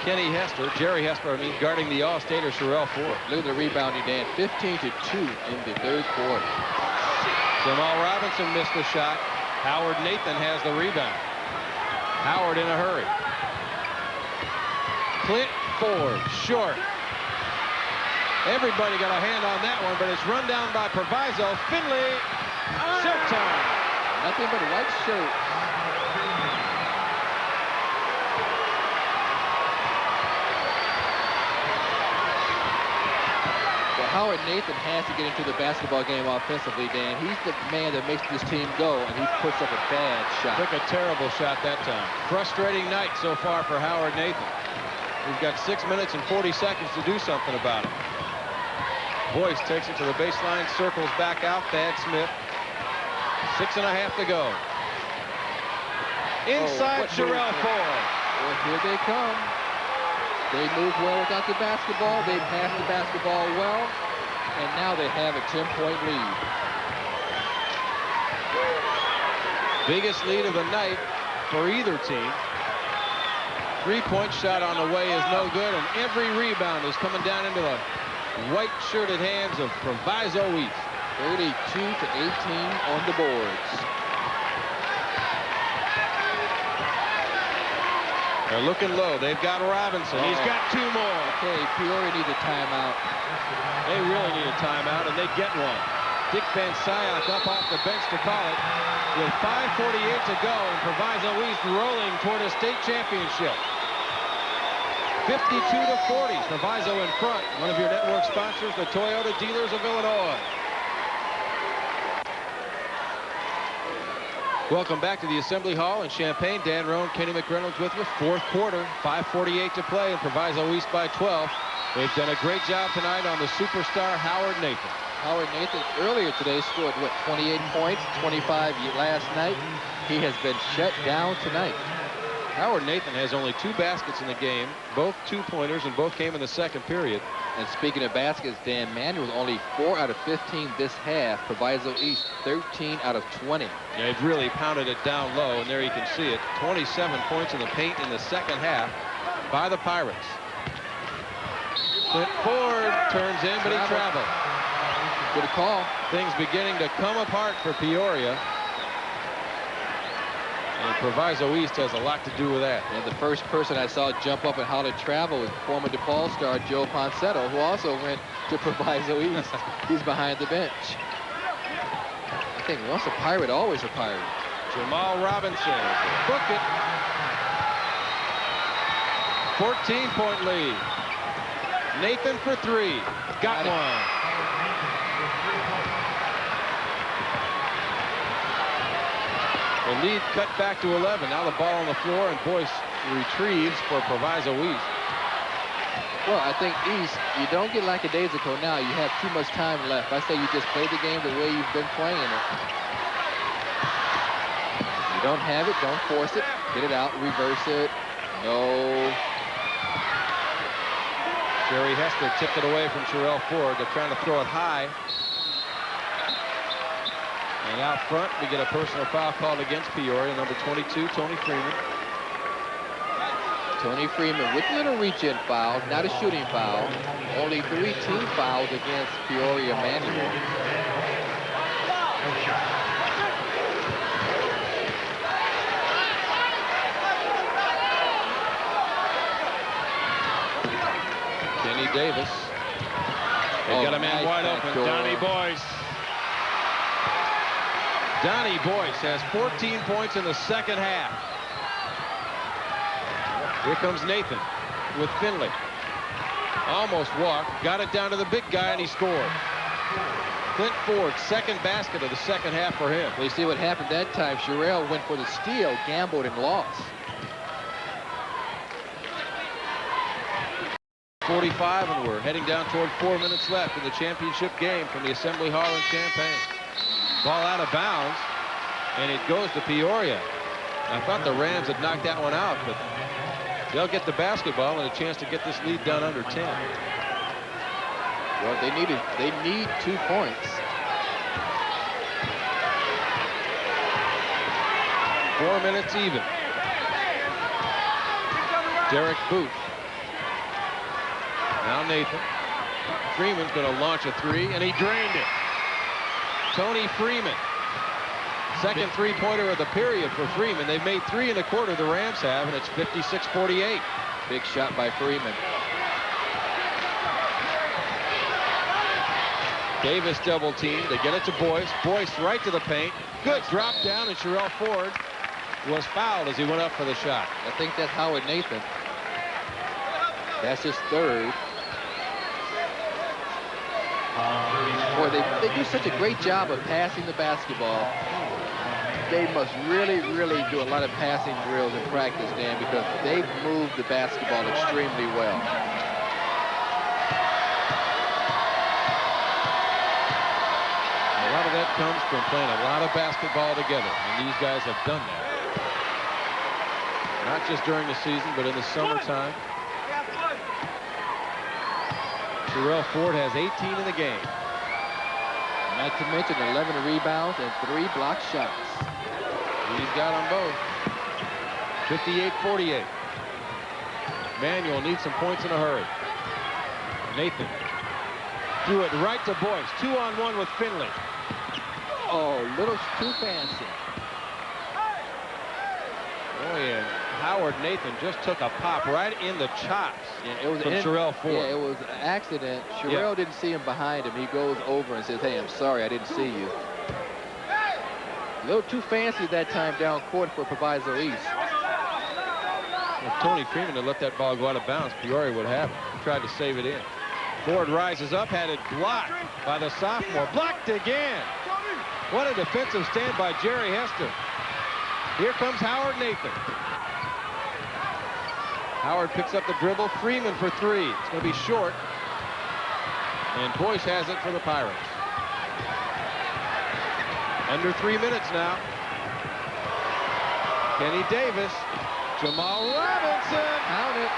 [SPEAKER 6] Kenny Hester, Jerry Hester, I mean, guarding the All-Stater Sherelle Ford.
[SPEAKER 7] Look at the rebounding, Dan. 15-2 in the third quarter.
[SPEAKER 6] Jamal Robinson missed the shot. Howard Nathan has the rebound. Howard in a hurry. Clint Ford, short. Everybody got a hand on that one, but it's run down by Proviso. Finley, showtime.
[SPEAKER 7] Nothing but white shirt. Well, Howard Nathan has to get into the basketball game offensively, Dan. He's the man that makes this team go, and he puts up a bad shot.
[SPEAKER 6] Took a terrible shot that time. Frustrating night so far for Howard Nathan. We've got 6 minutes and 40 seconds to do something about it. Boyce takes it to the baseline, circles back out. Thad Smith. 6.5 to go. Inside Sherelle Ford.
[SPEAKER 7] Well, here they come. They move well without the basketball. They pass the basketball well. And now they have a 10-point lead.
[SPEAKER 6] Biggest lead of the night for either team. Three-point shot on the way is no good, and every rebound is coming down into the white-shirted hands of Proviso East.
[SPEAKER 7] 32-18 on the boards.
[SPEAKER 6] They're looking low. They've got Robinson. He's got 2 more.
[SPEAKER 7] Okay, Peoria needs a timeout.
[SPEAKER 6] They really need a timeout, and they get one. Dick Van Sciach up off the bench to call it with 5:48 to go, and Proviso East rolling toward a state championship. 52-40. Proviso in front. One of your network sponsors, the Toyota Dealers of Illinois. Welcome back to the Assembly Hall in Champaign. Dan Roan, Kenny McReynolds with you. Fourth quarter, 5:48 to play, and Proviso East by 12. They've done a great job tonight on the superstar Howard Nathan.
[SPEAKER 7] Howard Nathan earlier today scored, what, 28 points, 25 last night. He has been shut down tonight.
[SPEAKER 6] Howard Nathan has only 2 baskets in the game, both 2-pointers, and both came in the second period.
[SPEAKER 7] And speaking of baskets, Dan, Manuel's only 4 out of 15 this half. Proviso East, 13 out of 20.
[SPEAKER 6] Yeah, they've really pounded it down low, and there you can see it. 27 points in the paint in the second half by the Pirates. Clint Ford turns in, but he traveled.
[SPEAKER 7] Good call.
[SPEAKER 6] Things beginning to come apart for Peoria. And Proviso East has a lot to do with that.
[SPEAKER 7] And the first person I saw jump up and holler travel was former DePaul star Joe Poncetto, who also went to Proviso East. He's behind the bench. I think once a Pirate, always a Pirate.
[SPEAKER 6] Jamal Robinson, book it. 14-point lead. Nathan for 3. Got one. The lead cut back to 11. Now the ball on the floor, and Boyce retrieves for Proviso East.
[SPEAKER 7] Well, I think East, you don't get lackadaisical now. You have too much time left. I say you just play the game the way you've been playing it. You don't have it, don't force it. Get it out, reverse it. No.
[SPEAKER 6] Jerry Hester tipped it away from Sherelle Ford. They're trying to throw it high. And out front, we get a personal foul called against Peoria, number 22, Tony Freeman.
[SPEAKER 7] Tony Freeman with little reach-in fouls, not a shooting foul. Only 3 team fouls against Peoria Manual.
[SPEAKER 6] Kenny Davis. They got a man wide open. Donnie Boyce. Donnie Boyce has 14 points in the second half. Here comes Nathan with Finley. Almost walked, got it down to the big guy, and he scored. Clint Ford, second basket of the second half for him.
[SPEAKER 7] Well, you see what happened that time. Sherelle went for the steal, gambled, and lost.
[SPEAKER 6] 45, and we're heading down toward 4 minutes left in the championship game from the Assembly Hall in Champaign. Ball out of bounds, and it goes to Peoria. I thought the Rams had knocked that one out, but they'll get the basketball and a chance to get this lead down under 10.
[SPEAKER 7] Well, they need 2 points.
[SPEAKER 6] 4 minutes even. Derek Booth. Now Nathan. Freeman's going to launch a 3, and he drained it. Tony Freeman. Second three-pointer of the period for Freeman. They've made 3 1/4, the Rams have, and it's 56-48.
[SPEAKER 7] Big shot by Freeman.
[SPEAKER 6] Davis double team. They get it to Boyce. Boyce right to the paint. Good drop down, and Sherrell Ford was fouled as he went up for the shot.
[SPEAKER 7] I think that's Howard Nathan. That's his third. Boy, they do such a great job of passing the basketball. They must really, really do a lot of passing drills in practice, Dan, because they've moved the basketball extremely well.
[SPEAKER 6] A lot of that comes from playing a lot of basketball together, and these guys have done that. Not just during the season, but in the summertime. Sherrell Ford has 18 in the game.
[SPEAKER 7] Not to mention 11 rebounds and 3 block shots.
[SPEAKER 6] He's got them both. 58-48. Manuel needs some points in a hurry. Nathan threw it right to Boyce. 2-on-1 with Finley.
[SPEAKER 7] Oh, little too fancy.
[SPEAKER 6] Oh, and Howard Nathan just took a pop right in the chops from Sherrell Ford.
[SPEAKER 7] Yeah, it was an accident. Sherrell didn't see him behind him. He goes over and says, "Hey, I'm sorry, I didn't see you." A little too fancy that time down court for Proviso East.
[SPEAKER 6] If Tony Freeman had let that ball go out of bounds, Peoria would have it. He tried to save it in. Ford rises up, had it blocked by the sophomore. Blocked again. What a defensive stand by Jerry Hester. Here comes Howard Nathan. Howard picks up the dribble. Freeman for 3. It's going to be short. And Boyce has it for the Pirates. Under 3 minutes now. Kenny Davis. Jamal Robinson.
[SPEAKER 7] Count it.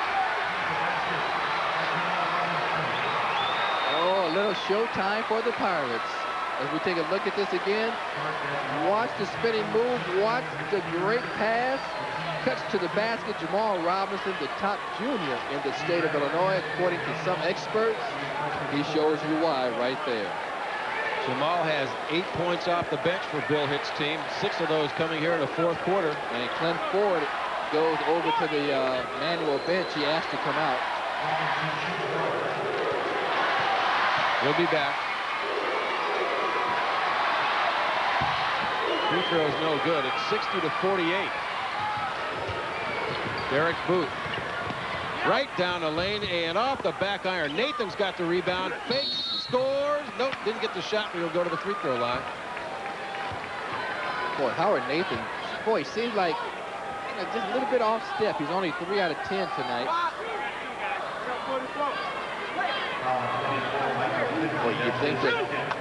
[SPEAKER 7] Oh, a little showtime for the Pirates. As we take a look at this again, watch the spinning move, watch the great pass, cuts to the basket. Jamal Robinson, the top junior in the state of Illinois, according to some experts. He shows you why right there.
[SPEAKER 6] Jamal has 8 points off the bench for Bill Hitt's team, 6 of those coming here in the 4th quarter.
[SPEAKER 7] And Clint Ford goes over to the Manuel bench. He asked to come out.
[SPEAKER 6] We'll be back. Free throw is no good. It's 60-48. Derek Booth. Right down the lane and off the back iron. Nathan's got the rebound. Fakes, scores. Nope, didn't get the shot, but he'll go to the free throw line.
[SPEAKER 7] Boy, Howard Nathan, boy, seems like just a little bit off step. He's only 3 out of 10 tonight. Well, you think that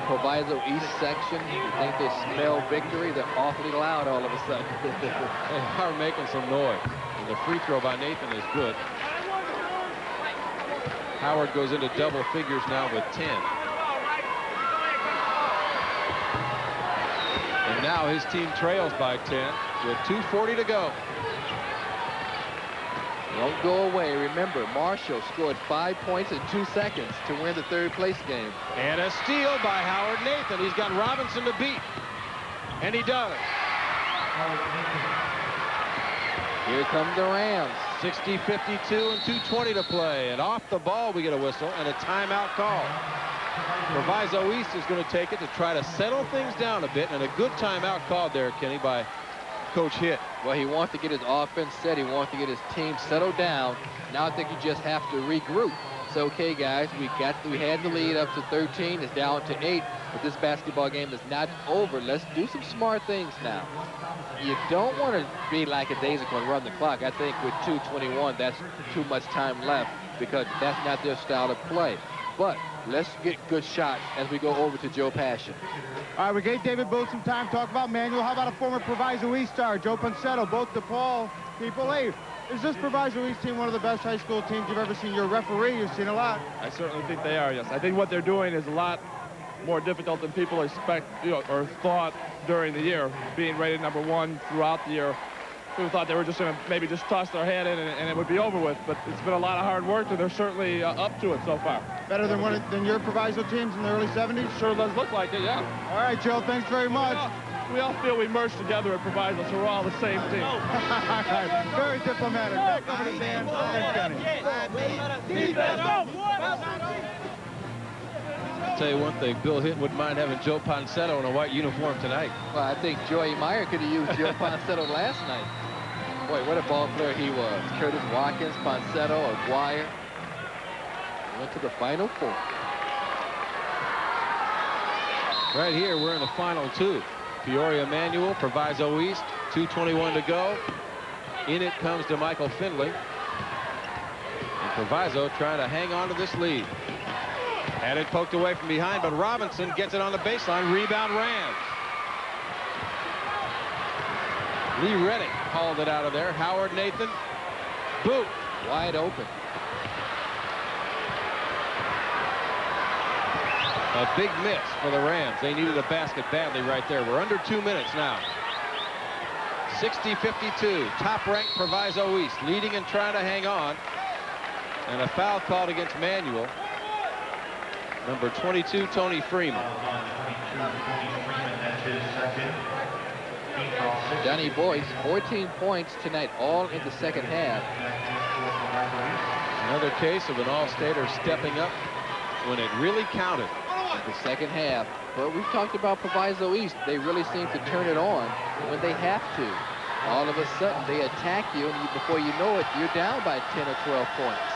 [SPEAKER 7] Proviso East section, you think they smell victory? They're awfully loud all of a sudden.
[SPEAKER 6] They are making some noise. And the free throw by Nathan is good. Howard goes into double figures now with 10. And now his team trails by 10 with 2:40 to go.
[SPEAKER 7] Don't go away. Remember, Marshall scored 5 points in 2 seconds to win the 3rd place game.
[SPEAKER 6] And a steal by Howard Nathan. He's got Robinson to beat. And he does.
[SPEAKER 7] Here come the Rams.
[SPEAKER 6] 60-52 and 2:20 to play. And off the ball, we get a whistle and a timeout call. Proviso East is going to take it to try to settle things down a bit. And a good timeout called there, Kenny, by Coach Hitt.
[SPEAKER 7] Well, he wants to get his offense set. He wants to get his team settled down. Now I think you just have to regroup. So, okay, guys, we had the lead up to 13. It's down to 8. But this basketball game is not over. Let's do some smart things now. You don't want to be like a daisical and run the clock. I think with 2:21, that's too much time left because that's not their style of play. But let's get good shots as we go over to Joe Passion.
[SPEAKER 1] All right, we gave David Booth some time to talk about Manuel. How about a former Proviso East star, Joe Poncetto, both DePaul people? Hey, Is this Proviso East team one of the best high school teams you've ever seen? Your referee, you've seen a lot.
[SPEAKER 16] I certainly think they are, yes. I think what they're doing is a lot more difficult than people expect, or thought during the year, being rated #1 throughout the year. People thought they were just going to maybe just toss their head in and it would be over with, but it's been a lot of hard work, and they're certainly up to it so far.
[SPEAKER 1] Better than your Proviso teams in the early 70s?
[SPEAKER 16] Sure does look like it, yeah.
[SPEAKER 1] All right, Joe, thanks very much.
[SPEAKER 16] We all feel we merged together at Proviso, so we're all the same team.
[SPEAKER 1] Very diplomatic. Back over to Dan and Kenny.
[SPEAKER 6] I'll tell you one thing, Bill Hinton wouldn't mind having Joe Poncetto in a white uniform tonight.
[SPEAKER 7] Well, I think Joey Meyer could have used Joe Poncetto last night. Boy, what a ball player he was. Curtis Watkins, Poncetto, Aguirre. Went to the Final Four.
[SPEAKER 6] Right here, we're in the final two. Peoria Manual, Proviso East, 2:21 to go. In it comes to Michael Findlay. And Proviso trying to hang on to this lead. Had it poked away from behind, but Robinson gets it on the baseline. Rebound Rams. Lee Reddick hauled it out of there. Howard Nathan. Boot.
[SPEAKER 7] Wide open.
[SPEAKER 6] A big miss for the Rams. They needed a basket badly right there. We're under 2 minutes now. 60-52. Top-ranked Proviso East leading and trying to hang on. And a foul called against Manuel. Number 22, Tony Freeman.
[SPEAKER 7] Johnny Boyce, 14 points tonight, all in the second half.
[SPEAKER 6] Another case of an all-stater stepping up when it really counted.
[SPEAKER 7] The second half. But we've talked about Proviso East. They really seem to turn it on when they have to. All of a sudden, they attack you, and before you know it, you're down by 10 or 12 points.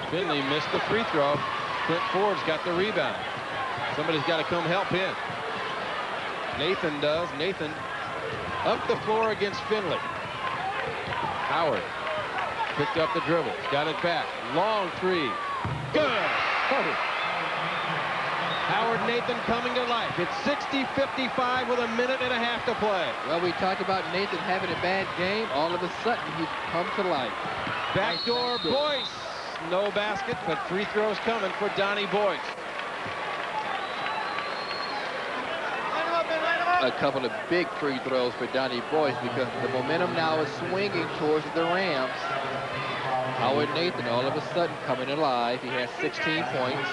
[SPEAKER 6] Finley missed the free throw. Clint Ford's got the rebound. Somebody's got to come help him. Nathan does. Nathan up the floor against Finley. Howard picked up the dribble. Got it back. Long three. Good. Howard Nathan coming to life. It's 60-55 with a minute and a half to play.
[SPEAKER 7] Well, we talked about Nathan having a bad game. All of a sudden, he's come to life.
[SPEAKER 6] Backdoor Boyce. No basket, but free throws coming for Donnie Boyce.
[SPEAKER 7] A couple of big free throws for Donnie Boyce because the momentum now is swinging towards the Rams. Howard Nathan all of a sudden coming alive. He has 16 points.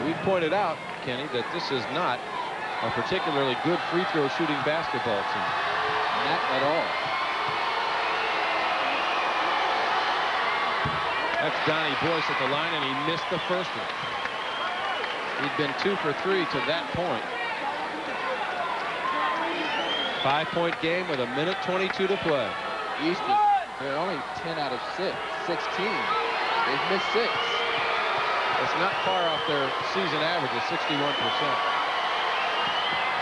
[SPEAKER 6] We pointed out, Kenny, that this is not a particularly good free throw shooting basketball team.
[SPEAKER 7] Not at all.
[SPEAKER 6] That's Donnie Boyce at the line, and he missed the first one. He'd been 2 for 3 to that point. 5-point game with a minute 22 to play.
[SPEAKER 7] Easton, they're only 10 out of 16. They've missed 6.
[SPEAKER 6] It's not far off their season average of 61%.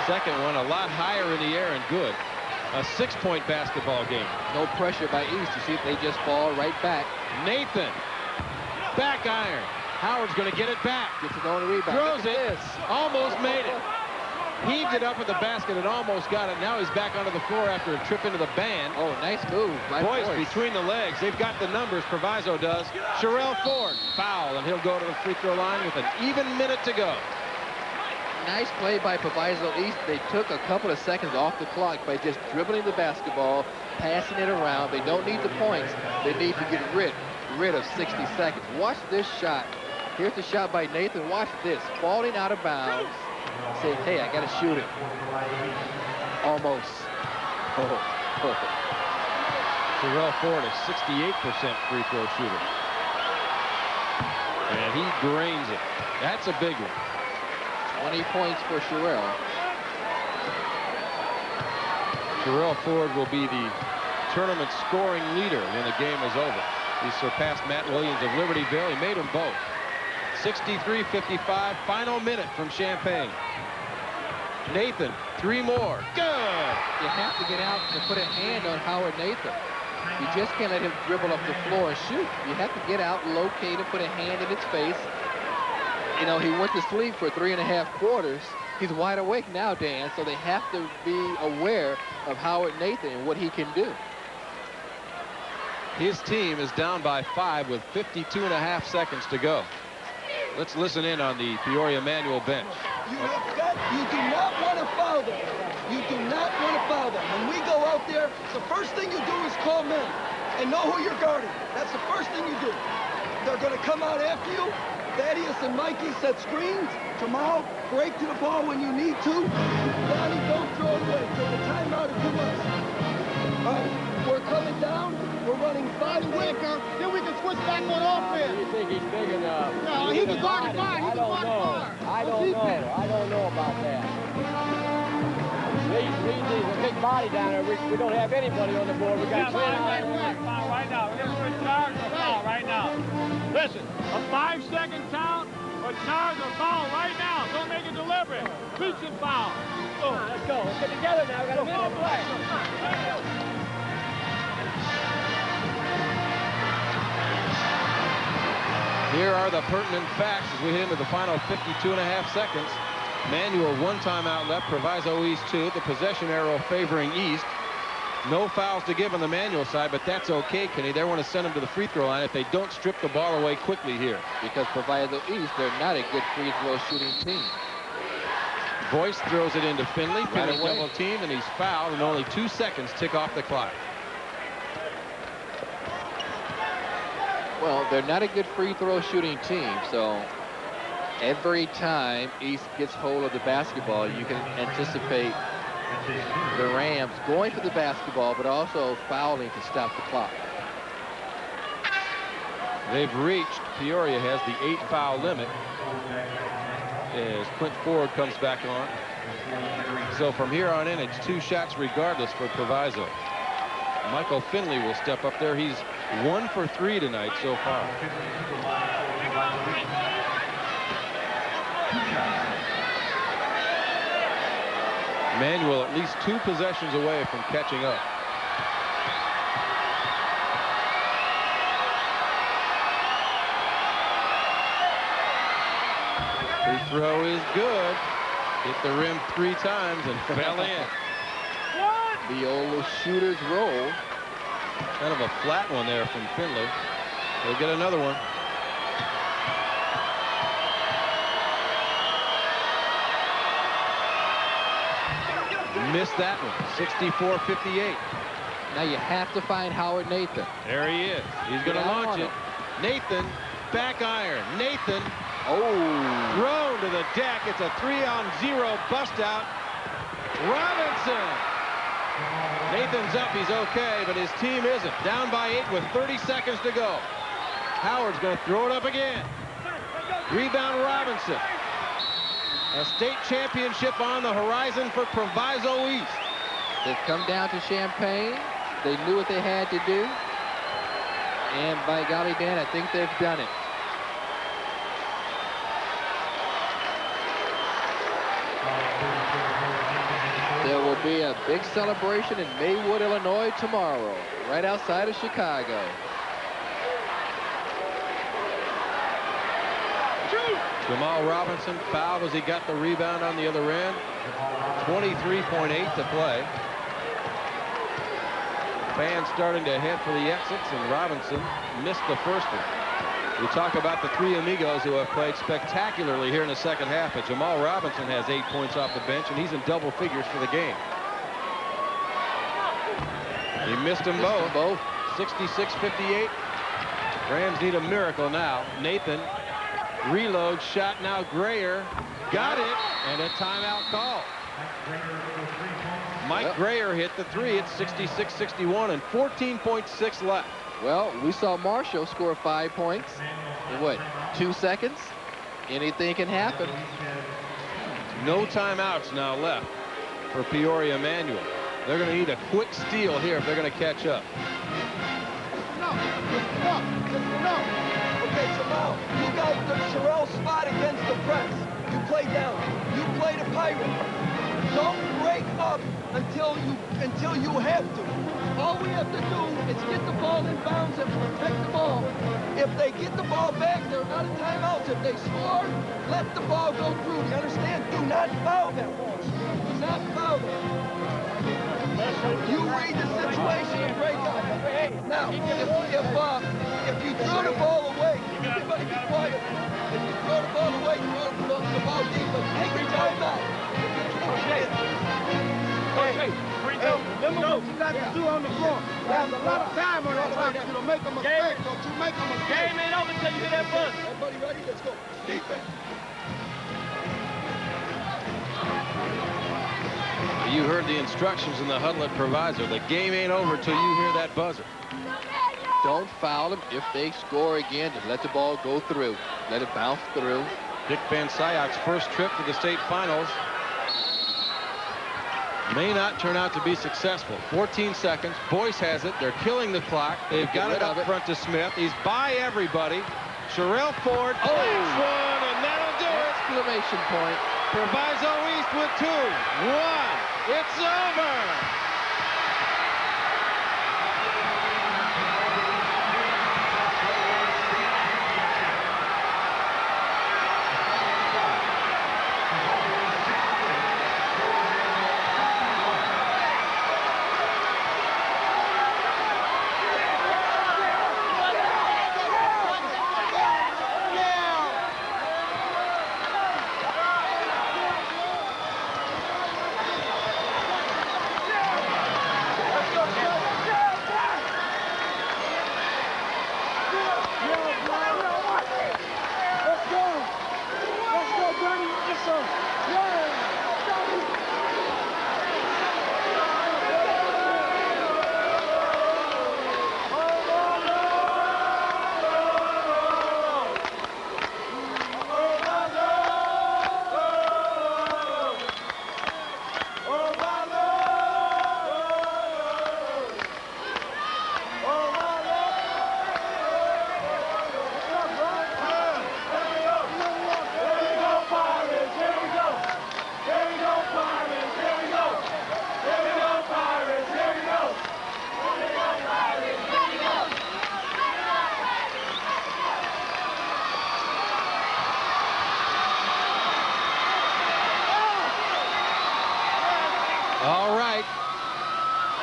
[SPEAKER 6] Second one, a lot higher in the air and good. A 6-point basketball game.
[SPEAKER 7] No pressure by East. You see, they just fall right back.
[SPEAKER 6] Nathan, back iron. Howard's going to get it back.
[SPEAKER 7] Gets it on the rebound.
[SPEAKER 6] Throws it. Almost made it. Heaved it up at the basket and almost got it. Now he's back onto the floor after a trip into the band.
[SPEAKER 7] Oh, nice move.
[SPEAKER 6] Boyce between the legs. They've got the numbers. Proviso does. Sherrell Ford, foul, and he'll go to the free throw line with an even minute to go.
[SPEAKER 7] Nice play by Proviso East. They took a couple of seconds off the clock by just dribbling the basketball, passing it around. They don't need the points. They need to get rid of 60 seconds. Watch this shot. Here's the shot by Nathan. Watch this. Falling out of bounds. Saying, hey, I got to shoot it. Almost.
[SPEAKER 6] Sherrell Ford, a 68% free throw shooter. And he drains it. That's a big one.
[SPEAKER 7] 20 points for Sherrell.
[SPEAKER 6] Sherrell Ford will be the tournament scoring leader when the game is over. He surpassed Matt Williams of Libertyville. He made them both. 63-55, final minute from Champaign. Nathan, 3 more. Good!
[SPEAKER 7] You have to get out and put a hand on Howard Nathan. You just can't let him dribble up the floor and shoot. You have to get out, locate him, put a hand in his face. You know, he went to sleep for 3.5 quarters. He's wide awake now, Dan, so they have to be aware of Howard Nathan and what he can do.
[SPEAKER 6] His team is down by 5 with 52.5 seconds to go. Let's listen in on the Peoria Manual bench.
[SPEAKER 15] You do not want to foul them. You do not want to foul them. When we go out there, the first thing you do is call men and know who you're guarding. That's the first thing you do. They're going to come out after you. Thaddeus and Mikey set screens. Jamal, break to the ball when you need to. Donnie, don't throw it away. Take a timeout and do us. All right, we're coming down. We're running 5 quicker. Then we can switch back on offense.
[SPEAKER 13] You think he's big enough?
[SPEAKER 15] No, he can guard it fine.
[SPEAKER 13] I don't know about that. He's a big body down there. We don't have anybody on the board. We got
[SPEAKER 17] foul right now. We're going to charge or foul right now. Listen, a 5-second count or charge or foul right now. Don't make it deliberate. Reach and foul.
[SPEAKER 13] Let's go. Let's get together now. We got a minute to play.
[SPEAKER 6] Here are the pertinent facts as we head into the final 52.5 seconds. Manual 1 timeout left, Proviso East 2. The possession arrow favoring East. No fouls to give on the Manual side, but that's okay, Kenny. They want to send them to the free throw line if they don't strip the ball away quickly here.
[SPEAKER 7] Because Proviso East, they're not a good free throw shooting team.
[SPEAKER 6] Boyce throws it into Finley. Finley double teamed, and he's fouled, and only 2 seconds tick off the clock.
[SPEAKER 7] Well, they're not a good free throw shooting team, so every time East gets hold of the basketball, you can anticipate the Rams going for the basketball, but also fouling to stop the clock.
[SPEAKER 6] They've reached, Peoria has the 8-foul limit as Clint Ford comes back on. So from here on in, it's 2 shots regardless for Proviso. Michael Finley will step up there. He's 1 for 3 tonight so far. Manuel at least 2 possessions away from catching up. Free throw is good. Hit the rim 3 times and fell in.
[SPEAKER 7] The old shooter's roll.
[SPEAKER 6] Kind of a flat one there from Finley. They'll get another one. Missed that one. 64-58.
[SPEAKER 7] Now you have to find Howard Nathan.
[SPEAKER 6] There he is. He's going to launch it. Nathan, back iron. Nathan. Thrown to the deck. It's a 3-on-0 bust out. Robinson. Nathan's up. He's okay, but his team isn't. Down by 8 with 30 seconds to go. Howard's going to throw it up again. Rebound Robinson. A state championship on the horizon for Proviso East.
[SPEAKER 7] They've come down to Champaign. They knew what they had to do. And by golly, Dan, I think they've done it. There will be a big celebration in Maywood, Illinois tomorrow, right outside of Chicago.
[SPEAKER 6] Jamal Robinson fouled as he got the rebound on the other end. 23.8 to play. Fans starting to head for the exits, and Robinson missed the first one. We talk about the 3 amigos who have played spectacularly here in the second half, but Jamal Robinson has 8 points off the bench, and he's in double figures for the game. He missed them both. 66-58. Rams need a miracle now. Nathan reload shot now. Grayer got it, and a timeout call. Mike Grayer hit the 3. It's 66-61 and 14.6 left.
[SPEAKER 7] Well, we saw Marshall score 5 points in what, 2 seconds? Anything can happen.
[SPEAKER 6] No timeouts now left for Peoria Manual. They're going to need a quick steal here if they're going to catch up.
[SPEAKER 15] Okay, Jamal, you got the Sherelle spot against the press. You play down. You play the pirate. Don't break stop until you have to. All we have to do is get the ball in bounds and protect the ball. If they get the ball back, they're out of timeouts. If they score, let the ball go through. You understand? Do not foul them. Do not foul them. You read the situation and break up. Now, if you throw the ball away, everybody be quiet. If you throw the ball away, throw the ball deep, but take your time out.
[SPEAKER 17] Hey, remember what you got to do on the floor. There's a lot of time on that clock for you to make a mistake. Don't you make a mistake. Game ain't over until you hear that buzz.
[SPEAKER 15] Everybody ready? Let's go. Defense.
[SPEAKER 6] You heard the instructions in the huddle at Proviso. The game ain't over till you hear that buzzer.
[SPEAKER 7] Don't foul them. If they score again, just let the ball go through. Let it bounce through.
[SPEAKER 6] Dick Van Syok's first trip to the state finals may not turn out to be successful. 14 seconds. Boyce has it. They're killing the clock. They've got it up front to Smith. He's by everybody. Sherelle Ford takes one, and that'll do it.
[SPEAKER 7] Exclamation point.
[SPEAKER 6] Proviso East with 2. 1. It's over.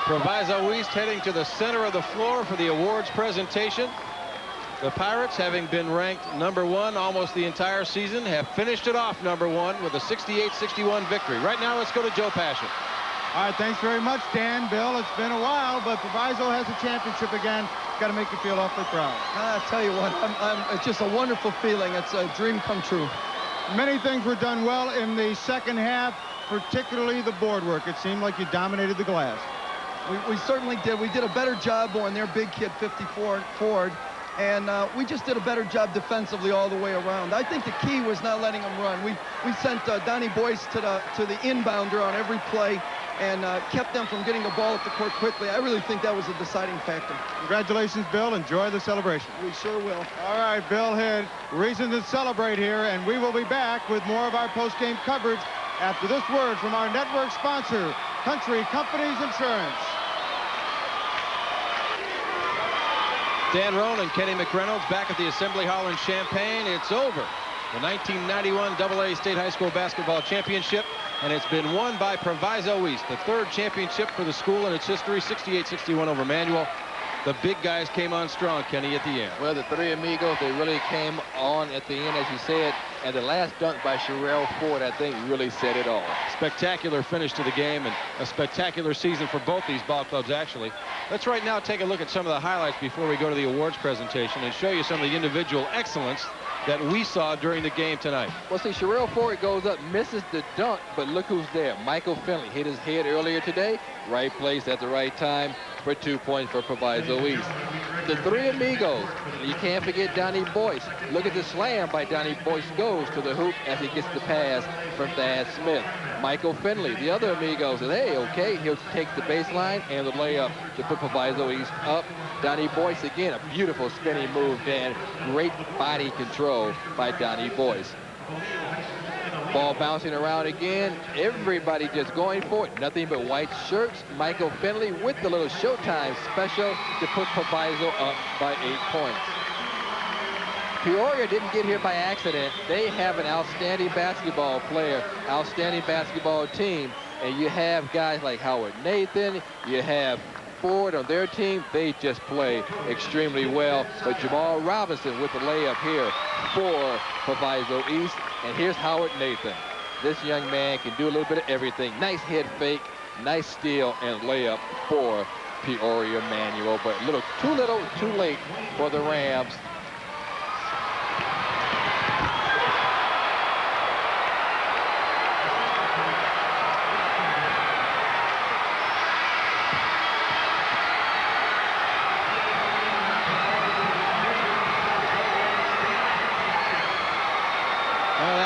[SPEAKER 6] Proviso East heading to the center of the floor for the awards presentation. The Pirates, having been ranked #1 almost the entire season, have finished it off #1 with a 68-61 victory. Right now, let's go to Joe Passion.
[SPEAKER 1] All right, thanks very much, Dan. Bill, it's been a while, but Proviso has a championship again. It's got to make you feel awfully proud.
[SPEAKER 15] I'll tell you what, it's just a wonderful feeling. It's a dream come true.
[SPEAKER 1] Many things were done well in the second half, particularly the board work. It seemed like you dominated the glass.
[SPEAKER 15] We certainly did. We did a better job on their big kid, 54 Ford, and we just did a better job defensively all the way around. I think the key was not letting them run. We sent Donnie Boyce to the inbounder on every play and kept them from getting the ball up the court quickly. I really think that was a deciding factor.
[SPEAKER 1] Congratulations, Bill. Enjoy the celebration.
[SPEAKER 15] We sure will.
[SPEAKER 1] All right, Bill had reason to celebrate here, and we will be back with more of our post-game coverage after this word from our network sponsor, Country Companies Insurance.
[SPEAKER 6] Dan Roan and Kenny McReynolds back at the Assembly Hall in Champaign. It's over. The 1991 AA State High School Basketball Championship, and it's been won by Proviso East, the third championship for the school in its history, 68-61 over Manual. The big guys came on strong, Kenny, at the end.
[SPEAKER 7] Well, the three amigos, they really came on at the end, as you said, and the last dunk by Sherelle Ford, I think, really said it all.
[SPEAKER 6] Spectacular finish to the game and a spectacular season for both these ball clubs, actually. Let's right now take a look at some of the highlights before we go to the awards presentation and show you some of the individual excellence that we saw during the game tonight.
[SPEAKER 7] Well, see, Sherelle Ford goes up, misses the dunk, but look who's there. Michael Finley hit his head earlier today. Right place at the right time for 2 points for Proviso East. The three amigos, you can't forget Donnie Boyce. Look at the slam by Donnie Boyce, goes to the hoop as he gets the pass from Thad Smith. Michael Finley, the other amigo, says, hey, okay, he'll take the baseline and the layup to put Proviso East up. Donnie Boyce, again, a beautiful spinning move, Dan. Great body control by Donnie Boyce. Ball bouncing around again. Everybody just going for it. Nothing but white shirts. Michael Finley with the little Showtime special to put Proviso up by 8 points. Peoria didn't get here by accident. They have an outstanding basketball player, outstanding basketball team, and you have guys like Howard Nathan, you have Ford on their team. They just play extremely well. But Jamal Robinson with the layup here for Proviso East. And here's Howard Nathan. This young man can do a little bit of everything. Nice head fake, nice steal, and layup for Peoria Manual. But too little, too late for the Rams.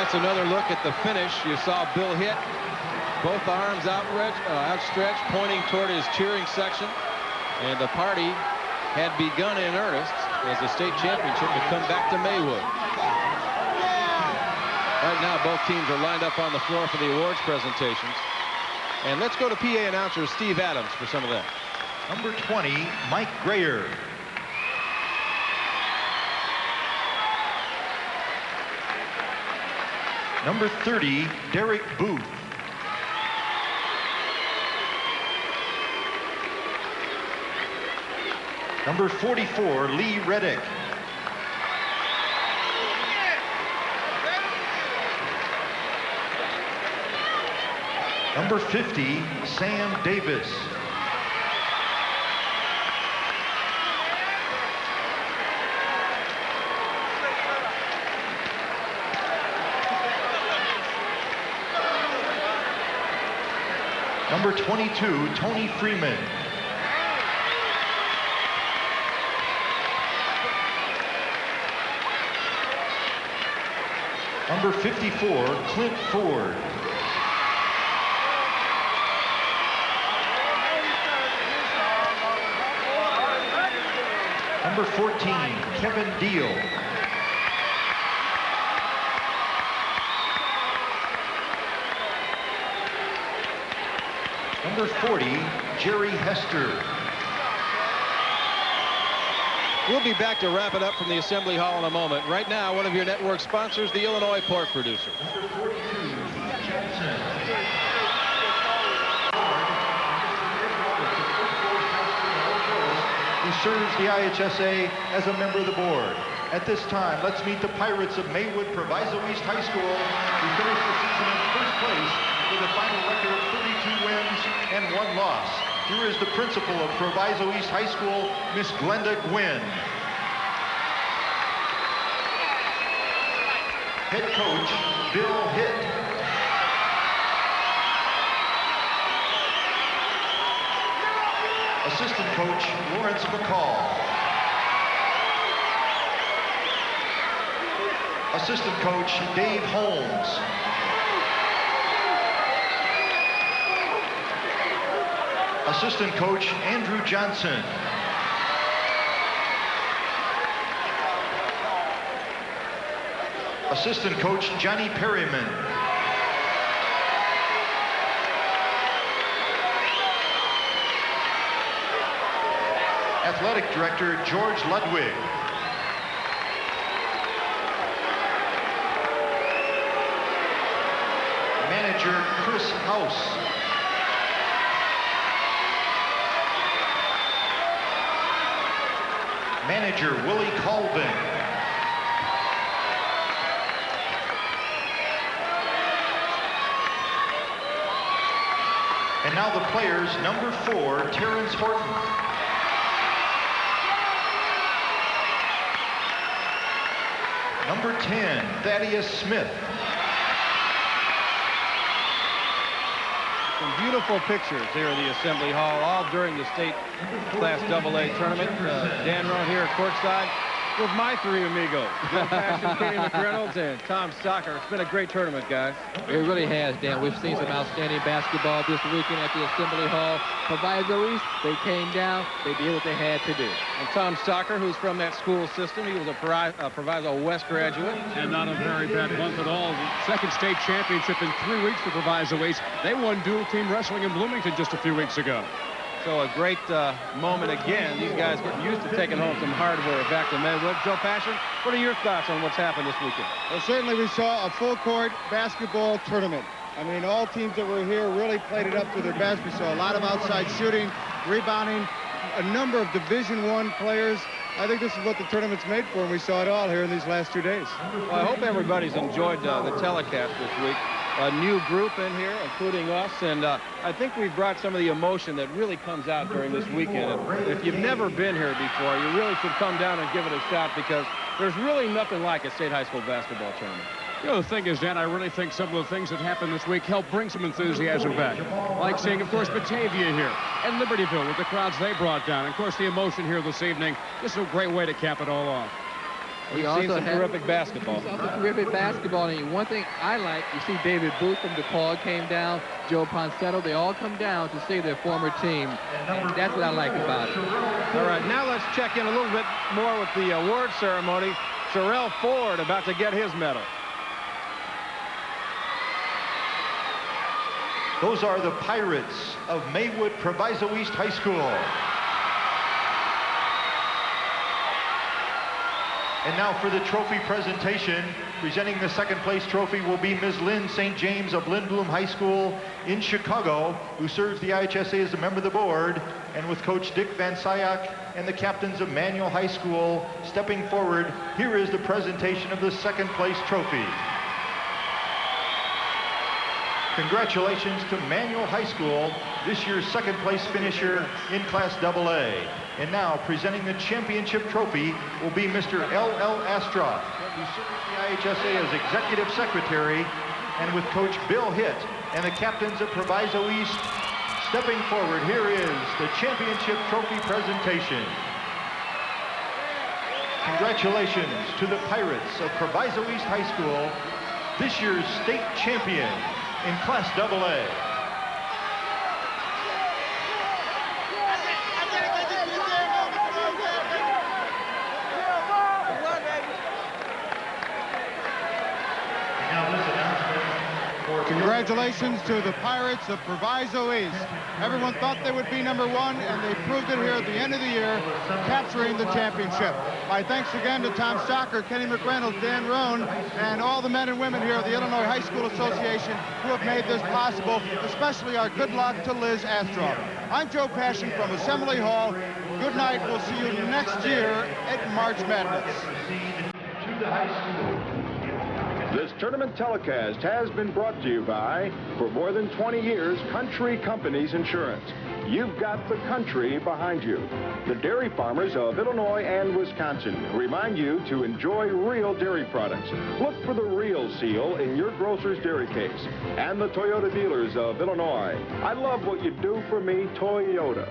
[SPEAKER 6] That's another look at the finish. You saw Bill hit, both arms outstretched, pointing toward his cheering section. And the party had begun in earnest as the state championship had come back to Maywood. Right now, both teams are lined up on the floor for the awards presentations. And let's go to PA announcer Steve Adams for some of that.
[SPEAKER 8] Number 20, Mike Grayer. Number 30, Derek Booth. Number 44, Lee Reddick. Number 50, Sam Davis. Number 22, Tony Freeman. Number 54, Clint Ford. Number 14, Kevin Deal. Number 40, Jerry Hester.
[SPEAKER 6] We'll be back to wrap it up from the Assembly Hall in a moment. Right now, one of your network sponsors, the Illinois Pork Producer.
[SPEAKER 8] Number 42, Jackson. Who serves the IHSA as a member of the board. At this time, let's meet the Pirates of Maywood Proviso East High School, who finished the season in first place with a final record of 32 wins and 1 loss. Here is the principal of Proviso East High School, Miss Glenda Gwynn. Head coach, Bill Hitt. Assistant coach, Lawrence McCall. Assistant coach, Dave Holmes. Assistant coach, Andrew Johnson. Assistant coach, Johnny Perryman. Athletic director, George Ludwig. Manager, Chris House. Manager, Willie Colvin. And now the players, number 4, Terrence Horton. Number 10, Thaddeus Smith.
[SPEAKER 6] Some beautiful pictures here in the Assembly Hall, all during the state Class AA tournament. Dan Roan here at courtside. with my three amigos, Joe Passion, Kenny McReynolds, and Tom Stocker. It's been a great tournament, guys.
[SPEAKER 7] It really has, Dan. We've seen some outstanding basketball this weekend at the Assembly Hall. Proviso East, they came down, they did what they had to do.
[SPEAKER 6] And Tom Stocker, who's from that school system, he was a Proviso West graduate.
[SPEAKER 18] And not a very bad month at all. The second state championship in 3 weeks for Proviso East. They won dual team wrestling in Bloomington just a few weeks ago.
[SPEAKER 6] So a great moment again. These guys getting used to taking home some hardware back to Maywood. Joe Passion, what are your thoughts on what's happened this weekend?
[SPEAKER 1] Well, certainly we saw a full-court basketball tournament. I mean, all teams that were here really played it up to their best. We saw a lot of outside shooting, rebounding, a number of Division I players. I think this is what the tournament's made for, and we saw it all here in these last 2 days.
[SPEAKER 6] Well, I hope everybody's enjoyed the telecast this week. A new group in here, including us, and I think we've brought some of the emotion that really comes out during this weekend. And if you've never been here before, you really should come down and give it a shot, because there's really nothing like a state high school basketball tournament.
[SPEAKER 18] You know, the thing is, Dan, I really think some of the things that happened this week helped bring some enthusiasm back. Like seeing, of course, Batavia here and Libertyville with the crowds they brought down. And, of course, the emotion here this evening. This is a great way to cap it all off.
[SPEAKER 6] We've seen some terrific basketball.
[SPEAKER 7] Terrific basketball. And one thing I like, you see David Booth from DePaul came down, Joe Poncetto, they all come down to see their former team. And that's what I like about it.
[SPEAKER 6] All right, now let's check in a little bit more with the award ceremony. Sherelle Ford about to get his medal.
[SPEAKER 8] Those are the Pirates of Maywood Proviso East High School. And now for the trophy presentation. Presenting the second place trophy will be Ms. Lynn St. James of Lindblom High School in Chicago, who serves the IHSA as a member of the board, and with Coach Dick Van Syak and the captains of Manual High School stepping forward. Here is the presentation of the second place trophy. Congratulations to Manual High School, this year's second place finisher in Class AA. And now presenting the championship trophy will be Mr. L.L. Astroff, who serves the IHSA as Executive Secretary, and with Coach Bill Hitt and the captains of Proviso East stepping forward. Here is the championship trophy presentation. Congratulations to the Pirates of Proviso East High School, this year's state champion in Class AA.
[SPEAKER 1] Congratulations to the Pirates of Proviso East. Everyone thought they would be #1, and they proved it here at the end of the year, capturing the championship. My thanks again to Tom Stocker, Kenny McReynolds, Dan Roan, and all the men and women here at the Illinois High School Association who have made this possible, especially our good luck to Liz Astroff. I'm Joe Passion from Assembly Hall. Good night. We'll see you next year at March Madness.
[SPEAKER 8] To the high school.
[SPEAKER 19] This tournament telecast has been brought to you by, for more than 20 years, Country Companies Insurance. You've got the country behind you. The dairy farmers of Illinois and Wisconsin remind you to enjoy real dairy products. Look for the real seal in your grocer's dairy case. And the Toyota dealers of Illinois. I love what you do for me, Toyota.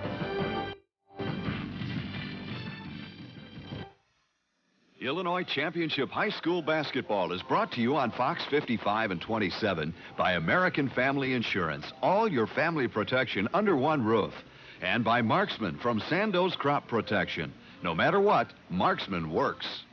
[SPEAKER 20] Illinois Championship High School Basketball is brought to you on Fox 55 and 27 by American Family Insurance. All your family protection under one roof. And by Marksman from Sandoz Crop Protection. No matter what, Marksman works.